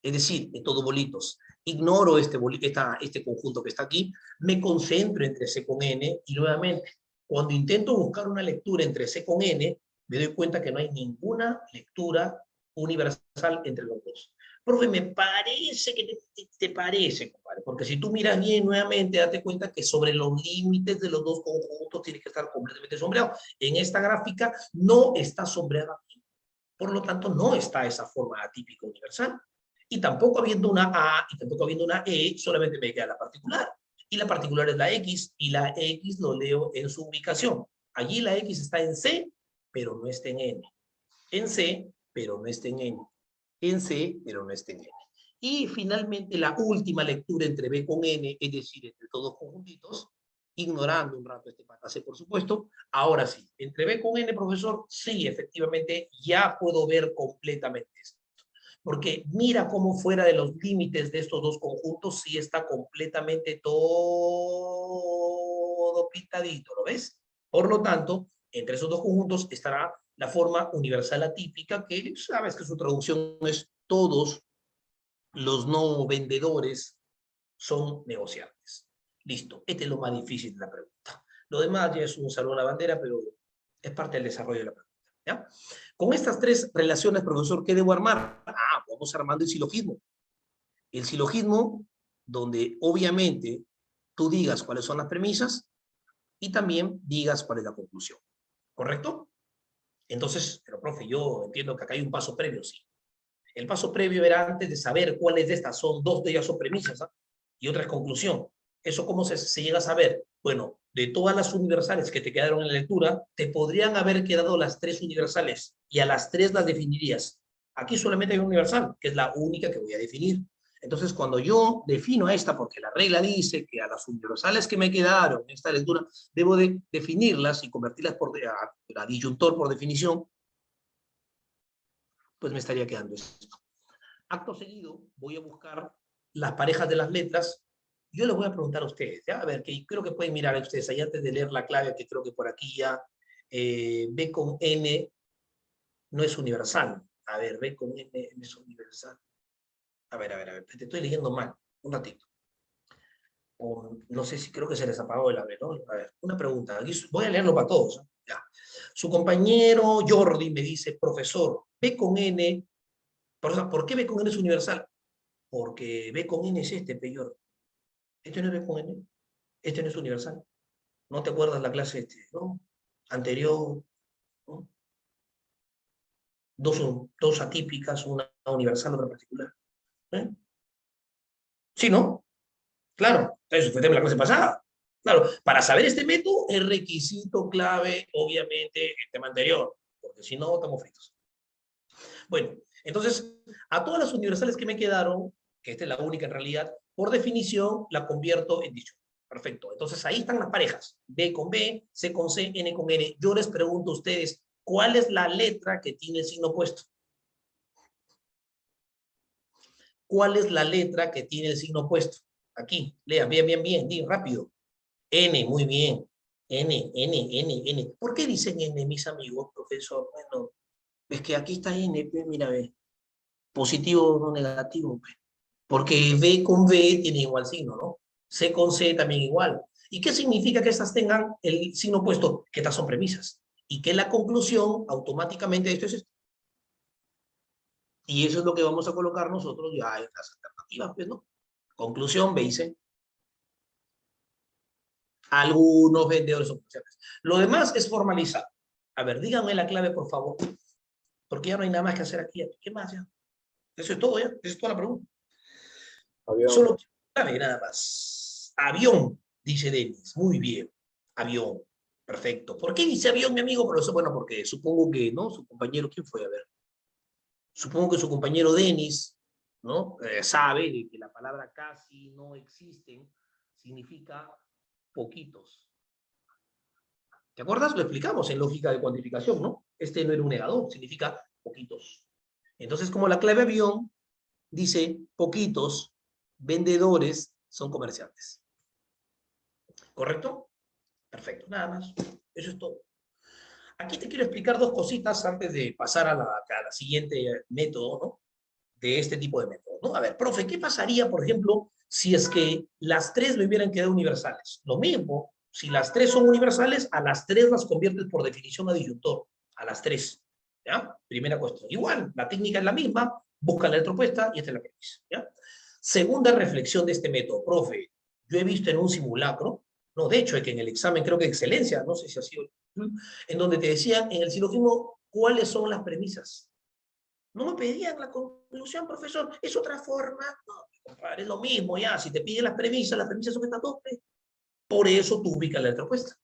Es decir, de todo bolitos. Ignoro este conjunto que está aquí, me concentro entre C con N y nuevamente, cuando intento buscar una lectura entre C con N, me doy cuenta que no hay ninguna lectura universal entre los dos. Profe, me parece que te parece, compadre, porque si tú miras bien nuevamente, date cuenta que sobre los límites de los dos conjuntos tiene que estar completamente sombreado. En esta gráfica no está sombreado aquí. Por lo tanto, no está esa forma atípica universal. Y tampoco habiendo una A y tampoco habiendo una E, solamente me queda la particular. Y la particular es la X, y la X lo leo en su ubicación. Allí la X está en C, pero no está en N. En C, pero no está en N. En C, pero no está en N. Y finalmente la última lectura entre B con N, es decir, entre todos conjuntitos, ignorando un rato este pase, por supuesto. Ahora sí, entre B con N, profesor, sí, efectivamente, ya puedo ver completamente esto. Porque mira cómo fuera de los límites de estos dos conjuntos sí está completamente todo pintadito, ¿lo ves? Por lo tanto, entre esos dos conjuntos estará la forma universal atípica, que sabes que su traducción es todos los no vendedores son negociantes. Listo, este es lo más difícil de la pregunta. Lo demás ya es un saludo a la bandera, pero es parte del desarrollo de la pregunta. ¿Ya? Con estas tres relaciones, profesor, ¿qué debo armar? Vamos armando el silogismo. El silogismo, donde obviamente tú digas cuáles son las premisas y también digas cuál es la conclusión. ¿Correcto? Entonces, pero profe, yo entiendo que acá hay un paso previo, sí. El paso previo era antes de saber cuáles de estas son, dos de ellas son premisas, ¿ah? Y otra es conclusión. ¿Eso cómo se llega a saber? Bueno, de todas las universales que te quedaron en la lectura, te podrían haber quedado las tres universales y a las tres las definirías. Aquí solamente hay una universal, que es la única que voy a definir. Entonces, cuando yo defino esta, porque la regla dice que a las universales que me quedaron en esta lectura, debo de definirlas y convertirlas a disyuntor por definición, pues me estaría quedando esto. Acto seguido, voy a buscar las parejas de las letras. Yo les voy a preguntar a ustedes, ¿ya? A ver, que creo que pueden mirar a ustedes ahí antes de leer la clave, que creo que por aquí ya B con N no es universal. A ver, B con N no es universal. A ver, te estoy leyendo mal. Un ratito. O, no sé si creo que se les apagó el ave, ¿no? A ver, una pregunta. Voy a leerlo para todos. ¿Eh? Ya. Su compañero Jordi me dice, profesor, B con N, ¿por qué B con N es universal? Porque B con N es este, peor. Este no es B con N, este no es universal. ¿No te acuerdas la clase no? Anterior, ¿no? Dos atípicas, una universal, otra particular. ¿Eh? Sí, ¿no? Claro, eso fue tema de la clase pasada. Claro, para saber este método es requisito clave, obviamente, el tema anterior, porque si no, estamos fritos. Bueno, entonces, a todas las universales que me quedaron, que esta es la única en realidad, por definición la convierto en dicho. Perfecto. Entonces ahí están las parejas. B con B, C con C, N con N. Yo les pregunto a ustedes, ¿cuál es la letra que tiene el signo opuesto? ¿Cuál es la letra que tiene el signo opuesto? Aquí, lean, bien, bien, bien, bien, rápido. N, muy bien. N, N, N, N. ¿Por qué dicen N, mis amigos, profesor? Bueno, es que aquí está N, mira, ve. Positivo o no negativo, pe. Porque B con B tiene igual signo, ¿no? C con C también igual. ¿Y qué significa que estas tengan el signo opuesto? Que estas son premisas. Y que la conclusión automáticamente de esto es esto. Y eso es lo que vamos a colocar nosotros ya en las alternativas, pues, ¿no? Conclusión, B y C. Algunos vendedores o comerciantes. Lo demás es formalizar. A ver, díganme la clave, por favor, porque ya no hay nada más que hacer aquí. ¿Qué más ya? Eso es todo ya. Esa es toda la pregunta.
Avión.
Solo clave, nada más. Avión, dice Denis. Muy bien. Avión. Perfecto. ¿Por qué dice avión, mi amigo? Pero eso, bueno, porque supongo que, ¿no? Su compañero, ¿quién fue? A ver. Supongo que su compañero Denis, ¿no? Sabe de que la palabra casi no existen significa poquitos. ¿Te acuerdas? Lo explicamos en lógica de cuantificación, ¿no? Este no era un negador, significa poquitos. Entonces, como la clave avión dice poquitos vendedores son comerciantes. ¿Correcto? Perfecto, nada más. Eso es todo. Aquí te quiero explicar dos cositas antes de pasar a la siguiente método, ¿no? De este tipo de método, ¿no? A ver, profe, ¿qué pasaría, por ejemplo, si es que las tres me hubieran quedado universales? Lo mismo, si las tres son universales, a las tres las conviertes por definición a disyuntor, a las tres, ¿ya? Primera cuestión. Igual, la técnica es la misma, busca la letra opuesta y esta es la premisa, ¿ya? Segunda reflexión de este método, profe, yo he visto en un simulacro, no, de hecho, es que en el examen creo que de excelencia, no sé si ha sido, en donde te decían en el silogismo cuáles son las premisas. No me pedían la conclusión, profesor, es otra forma. No, compadre, es lo mismo ya. Si te piden las premisas son estas dos. Por eso tú ubicas la letra opuesta.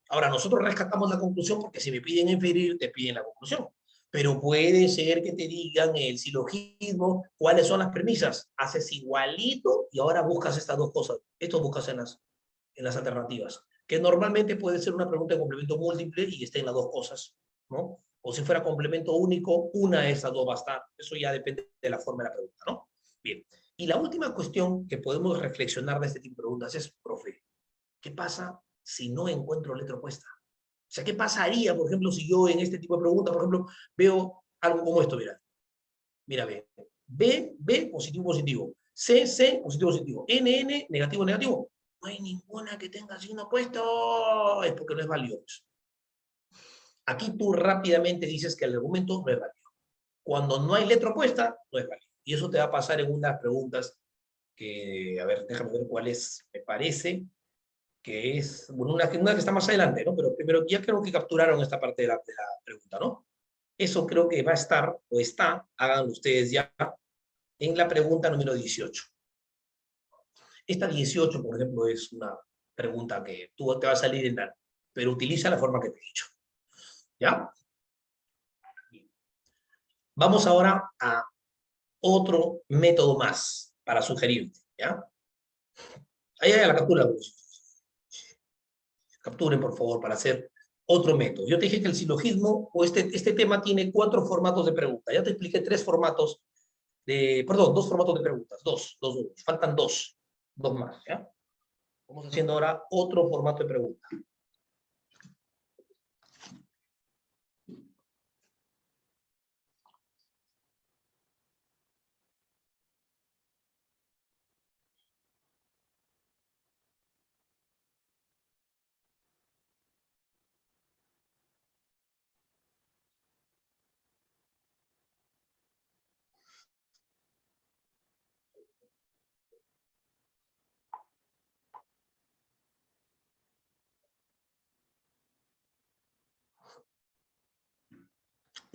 Ahora, nosotros rescatamos la conclusión porque si me piden inferir, te piden la conclusión. Pero puede ser que te digan el silogismo, cuáles son las premisas. Haces igualito y ahora buscas estas dos cosas. Esto buscas en las alternativas. Que normalmente puede ser una pregunta de complemento múltiple y esté en las dos cosas, ¿no? O si fuera complemento único, una de esas dos va a estar. Eso ya depende de la forma de la pregunta, ¿no? Bien. Y la última cuestión que podemos reflexionar de este tipo de preguntas es, profe, ¿qué pasa si no encuentro letra opuesta? O sea, ¿qué pasaría, por ejemplo, si yo en este tipo de preguntas, por ejemplo, veo algo como esto, mira. Mira, B. B, B, positivo, positivo. C, C, positivo, positivo. N, N, negativo, negativo. No hay ninguna que tenga signo opuesto. Es porque no es valioso. Aquí tú rápidamente dices que el argumento no es válido. Cuando no hay letra opuesta, no es válido. Y eso te va a pasar en unas preguntas que, a ver, déjame ver cuál es. Me parece que es, bueno, una que está más adelante, ¿no? Pero primero, ya creo que capturaron esta parte de la pregunta, ¿no? Eso creo que va a estar, o está, háganlo ustedes ya, en la pregunta número 18. Esta 18, por ejemplo, es una pregunta que tú te va a salir en la, pero utiliza la forma que te he dicho. ¿Ya? Vamos ahora a otro método más para sugerirte. ¿Ya? Ahí hay la captura. Capturen, por favor, para hacer otro método. Yo te dije que el silogismo, o este tema tiene 4 formatos de pregunta. Ya te expliqué 3 formatos de, perdón, 2 formatos de preguntas. Dos. Faltan 2. 2 más, ¿ya? Vamos haciendo ahora otro formato de pregunta.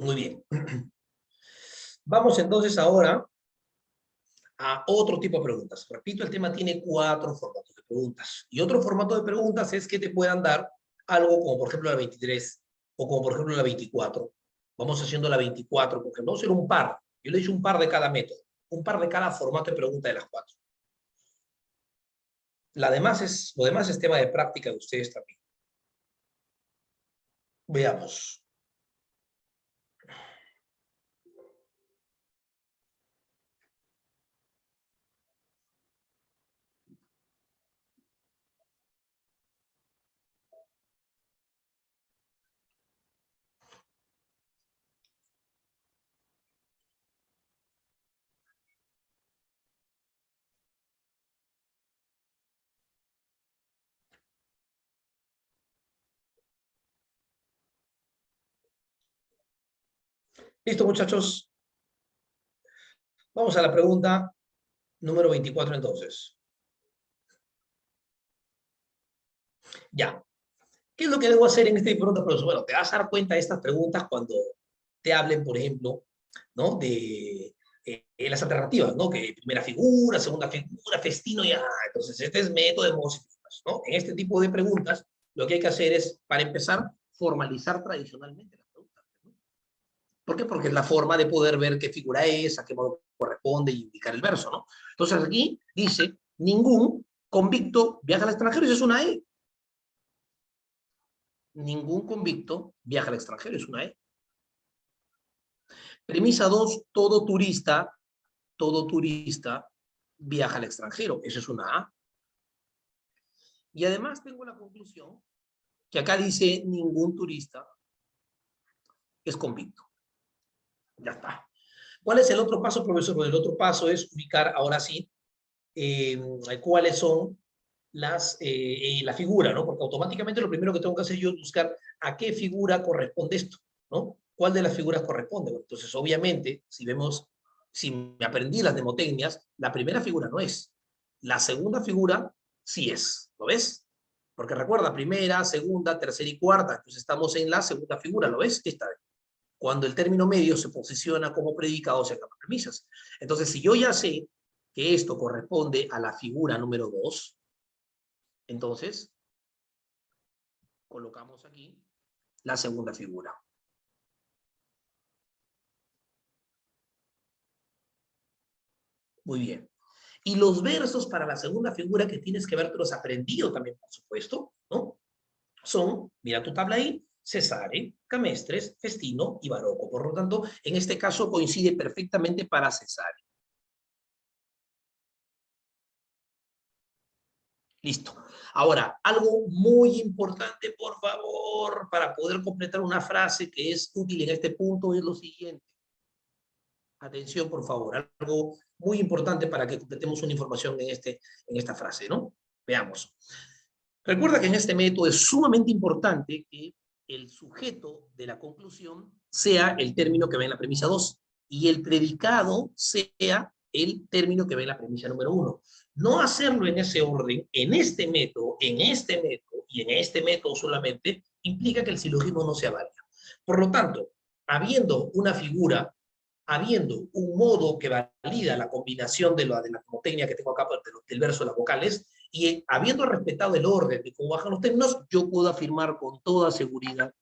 Muy bien. Vamos entonces ahora a otro tipo de preguntas. Repito, el tema tiene 4 formatos de preguntas. Y otro formato de preguntas es que te puedan dar algo como por ejemplo la 23 o como por ejemplo la 24. Vamos haciendo la 24, porque vamos a hacer un par. Yo le he dicho un par de cada método, un par de cada formato de pregunta de las 4. Lo demás es tema de práctica de ustedes también. Veamos. ¿Listo, muchachos? Vamos a la pregunta número 24 entonces. Ya. ¿Qué es lo que debo hacer en este tipo de preguntas, profesor? Bueno, te vas a dar cuenta de estas preguntas cuando te hablen, por ejemplo, ¿no? De las alternativas, ¿no? Que primera figura, segunda figura, festino, ya. Entonces, este es método de modos y figuras, ¿no? En este tipo de preguntas, lo que hay que hacer es, para empezar, formalizar tradicionalmente las preguntas, ¿no? ¿Por qué? Porque es la forma de poder ver qué figura es, a qué modo corresponde y indicar el verso, ¿no? Entonces, aquí dice, ningún convicto viaja al extranjero, eso es una E. Ningún convicto viaja al extranjero, es una E. Premisa 2, todo turista viaja al extranjero, eso es una A. Y además tengo la conclusión que acá dice ningún turista es convicto. Ya está. ¿Cuál es el otro paso, profesor? Bueno, el otro paso es ubicar ahora sí cuáles son la figura, ¿no? Porque automáticamente lo primero que tengo que hacer yo es buscar a qué figura corresponde esto, ¿no? ¿Cuál de las figuras corresponde? Bueno, entonces, obviamente, si me aprendí las mnemotecnias, la primera figura no es. La segunda figura sí es, ¿lo ves? Porque recuerda, primera, segunda, tercera y cuarta, entonces estamos en la segunda figura, ¿lo ves? Esta vez. Cuando el término medio se posiciona como predicado, se acaban premisas. Entonces, si yo ya sé que esto corresponde a la figura número 2, entonces colocamos aquí la segunda figura. Muy bien. Y los versos para la segunda figura que tienes que habértelos aprendido también, por supuesto, ¿no? Son, mira tu tabla ahí, Cesare, Camestres, Festino y Barocco. Por lo tanto, en este caso coincide perfectamente para Cesare. Listo. Ahora, algo muy importante, por favor, para poder completar una frase que es útil en este punto es lo siguiente. Atención, por favor, algo muy importante para que completemos una información en esta frase, ¿no? Veamos. Recuerda que en este método es sumamente importante que el sujeto de la conclusión sea el término que ve en la premisa 2 y el predicado sea el término que ve en la premisa número 1. No hacerlo en ese orden, en este método y en este método solamente, implica que el silogismo no sea válido. Por lo tanto, habiendo una figura, habiendo un modo que valida la combinación de la mnemotecnia que tengo acá del verso de las vocales, y habiendo respetado el orden de cómo bajan los términos, yo puedo afirmar con toda seguridad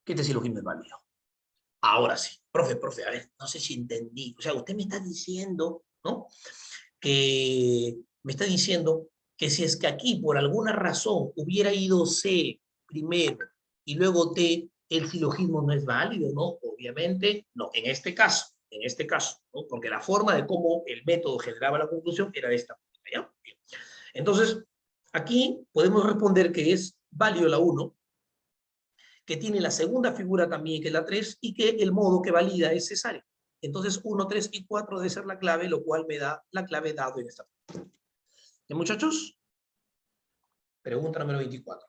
que este silogismo es válido. Ahora sí, profe, a ver, no sé si entendí. O sea, usted me está diciendo, ¿no? Que me está diciendo que si es que aquí por alguna razón hubiera ido C primero y luego T, el silogismo no es válido, ¿no? Obviamente, no, en este caso, ¿no? Porque la forma de cómo el método generaba la conclusión era de esta manera, ¿ya? Entonces, aquí podemos responder que es válido la 1, que tiene la segunda figura también, que es la 3, y que el modo que valida es cesárea. Entonces, 1, 3 y 4 debe ser la clave, lo cual me da la clave dado en esta. ¿Bien, muchachos? Pregunta número 24.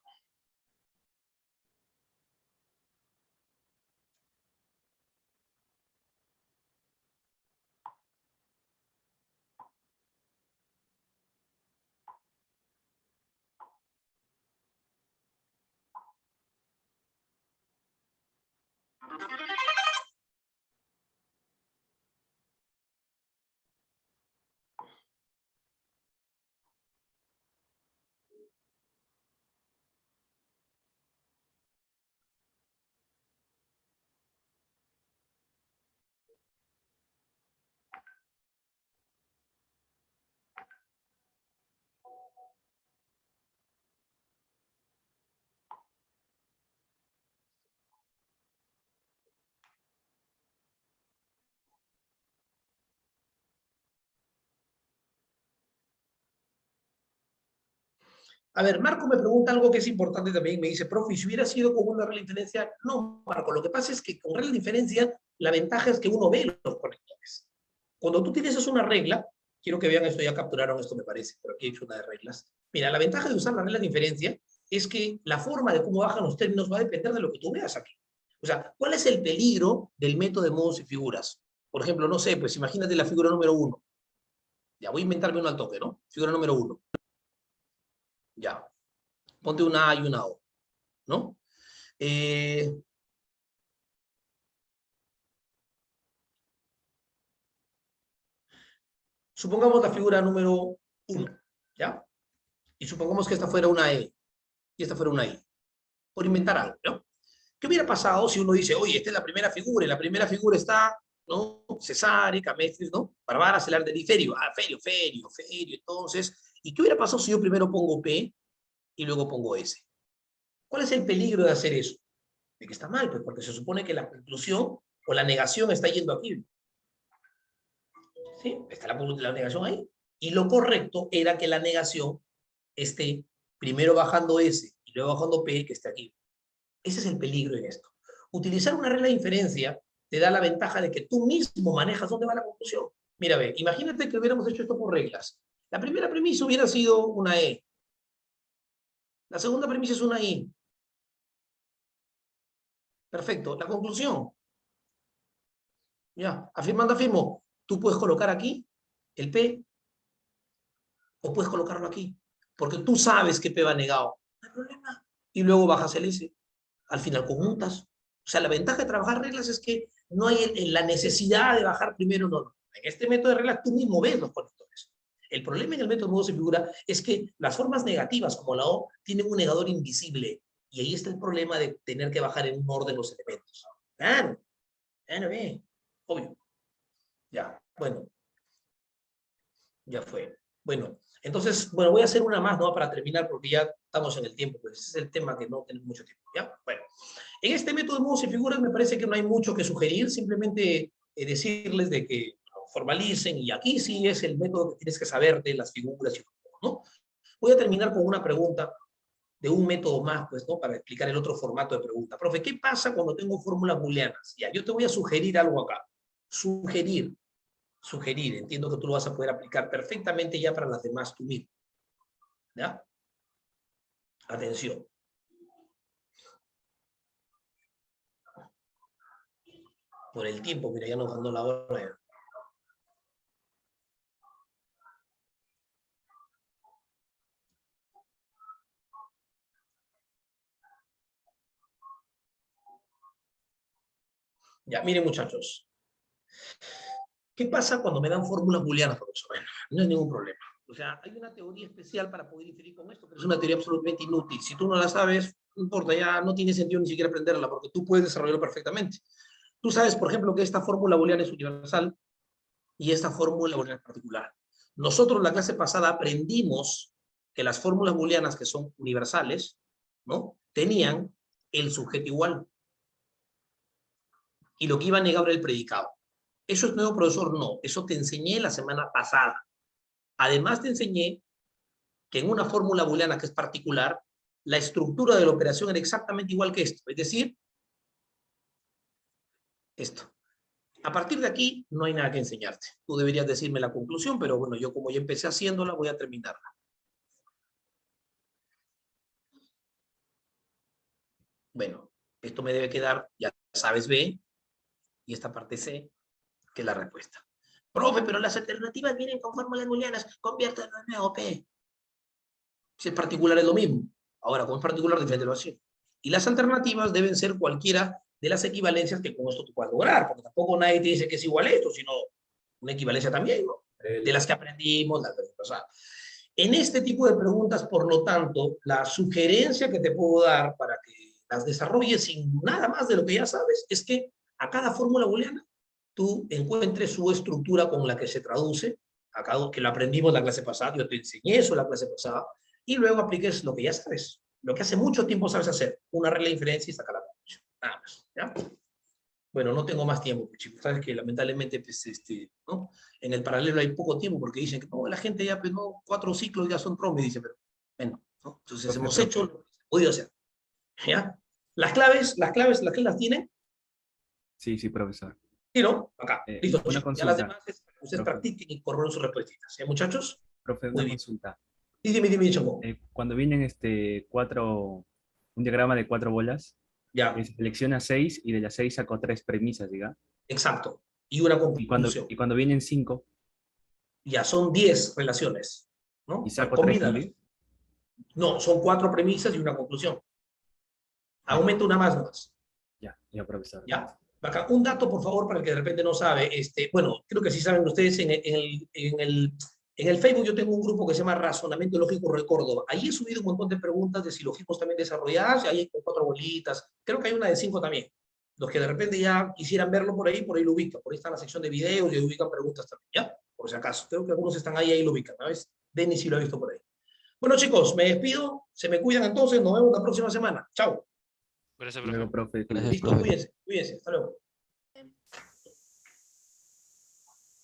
A ver, Marco me pregunta algo que es importante también. Me dice, profe, ¿y si hubiera sido con una regla de diferencia? No, Marco, lo que pasa es que con regla de diferencia, la ventaja es que uno ve los conectores. Cuando tú utilizas una regla, quiero que vean esto, ya capturaron esto, me parece, pero aquí he hecho una de reglas. Mira, la ventaja de usar la regla de diferencia es que la forma de cómo bajan los términos va a depender de lo que tú veas aquí. O sea, ¿cuál es el peligro del método de modos y figuras? Por ejemplo, no sé, pues imagínate la figura número 1. Ya, voy a inventarme uno al toque, ¿no? Figura número 1. Ya. Ponte una A y una O, ¿no? Eh, supongamos la figura número 1, ¿ya? Y supongamos que esta fuera una E y esta fuera una I, por inventar algo, ¿no? ¿Qué hubiera pasado si uno dice, oye, esta es la primera figura, y la primera figura está, ¿no? Cesare, Cametris, ¿no? Barbara, Celar de Ferio, Ferio, entonces, ¿y qué hubiera pasado si yo primero pongo P y luego pongo S? ¿Cuál es el peligro de hacer eso? De que está mal, pues, porque se supone que la conclusión o la negación está yendo aquí. ¿Sí? Está la negación ahí. Y lo correcto era que la negación esté primero bajando S y luego bajando P, que esté aquí. Ese es el peligro en esto. Utilizar una regla de inferencia te da la ventaja de que tú mismo manejas dónde va la conclusión. Mira, ve, imagínate que hubiéramos hecho esto por reglas. La primera premisa hubiera sido una E. La segunda premisa es una I. Perfecto. La conclusión. Ya, afirmando, afirmo. Tú puedes colocar aquí el P o puedes colocarlo aquí. Porque tú sabes que P va negado. No hay problema. Y luego bajas el S. Al final conjuntas. O sea, la ventaja de trabajar reglas es que no hay la necesidad de bajar primero, no. En este método de reglas tú mismo ves los conectores. El problema en el método de modos y figura es que las formas negativas, como la O, tienen un negador invisible. Y ahí está el problema de tener que bajar en un orden los elementos. Claro, claro, obvio. Ya, bueno, ya fue. Bueno, entonces, bueno, voy a hacer una más, ¿no? Para terminar, porque ya estamos en el tiempo, pues ese es el tema que no tenemos mucho tiempo, ¿ya? Bueno, en este método de modos y figuras me parece que no hay mucho que sugerir, simplemente decirles de que formalicen, y aquí sí es el método que tienes que saber de las figuras y todo, ¿no? Voy a terminar con una pregunta de un método más, pues, ¿no? Para explicar el otro formato de pregunta. Profe, ¿qué pasa cuando tengo fórmulas booleanas? Ya, yo te voy a sugerir algo acá. Sugerir, entiendo que tú lo vas a poder aplicar perfectamente ya para las demás tú mismo. ¿Ya? Atención. Por el tiempo, mira, ya nos dando la hora. Ya. Ya, miren muchachos. ¿Qué pasa cuando me dan fórmulas booleanas, profesor? Bueno, no hay ningún problema. O sea, hay una teoría especial para poder inferir con esto, pero es una teoría absolutamente inútil. Si tú no la sabes, no importa, ya no tiene sentido ni siquiera aprenderla, porque tú puedes desarrollarlo perfectamente. Tú sabes, por ejemplo, que esta fórmula booleana es universal y esta fórmula booleana es particular. Nosotros en la clase pasada aprendimos que las fórmulas booleanas que son universales, ¿no? Tenían el sujeto igual. Y lo que iba a negar era el predicado. ¿Eso es nuevo, profesor? No, eso te enseñé la semana pasada. Además te enseñé que en una fórmula booleana que es particular, la estructura de la operación era exactamente igual que esto. Es decir, esto. A partir de aquí, no hay nada que enseñarte. Tú deberías decirme la conclusión, pero bueno, yo como ya empecé haciéndola, voy a terminarla. Bueno, esto me debe quedar, ya sabes, B, y esta parte C, que es la respuesta. Profe, pero las alternativas vienen con fórmulas booleanas, conviértelo en A o P. Si es particular es lo mismo. Ahora, como es particular, diferente así. Y las alternativas deben ser cualquiera de las equivalencias que con esto tú puedas lograr, porque tampoco nadie te dice que es igual esto, sino una equivalencia también, ¿no? De las que aprendimos, las veces pasadas. En este tipo de preguntas, por lo tanto, la sugerencia que te puedo dar para que las desarrolles sin nada más de lo que ya sabes es que a cada fórmula booleana tú encuentres su estructura con la que se traduce, acá que lo aprendimos la clase pasada, yo te enseñé eso la clase pasada, y luego apliques lo que ya sabes, lo que hace mucho tiempo sabes hacer, una regla de inferencia y sacar la conclusión, nada más, ¿ya? Bueno, no tengo más tiempo, pues, chicos, sabes que lamentablemente, pues, ¿no? En el paralelo hay poco tiempo porque dicen que no, la gente ya, pues, no, 4 ciclos ya son promes, dice, pero Bueno, ¿no? Entonces
Profe,
hemos
profe.
hecho lo que se ha podido hacer. ¿Ya? Las claves tienen.
Sí, sí, profesor.
Sí, ¿no? Acá. Listo,
Una
chicos. Ya las
consulta,
demás es para que ustedes
profe.
practiquen y corroboren sus respuestas. ¿Ya, muchachos?
Profe,
Muy
una
bien.
consulta.
Y dime, Chango.
Cuando vienen un diagrama de 4 bolas,
Ya,
selecciona 6 y de las 6 saco 3 premisas, diga.
exacto. Y una
Y cuando,
conclusión.
y cuando vienen 5
Ya son 10 relaciones,
y
¿no? Bueno,
saco 3
combínalas.
también.
No, son 4 premisas y una conclusión.
Ah, ya,
Aumenta una más.
ya, profesor.
¿Ya? Acá, un dato, por favor, para el que de repente no sabe. Bueno, creo que sí saben ustedes, en el Facebook yo tengo un grupo que se llama Razonamiento Lógico de Córdoba. Ahí he subido un montón de preguntas de silogismos también desarrolladas, y ahí hay 4 bolitas. Creo que hay una de 5 también. Los que de repente ya quisieran verlo por ahí lo ubican. Por ahí está la sección de videos y ahí ubican preguntas también, ¿ya? Por si acaso. Creo que algunos están ahí lo ubican, ¿sabes? Denis sí lo ha visto por ahí. Bueno, chicos, me despido. Se me cuidan entonces. Nos vemos la próxima semana. Chao.
Gracias,
Luego,
profe.
profe.
Gracias,
Listo,
profe.
cuídense. Hasta luego.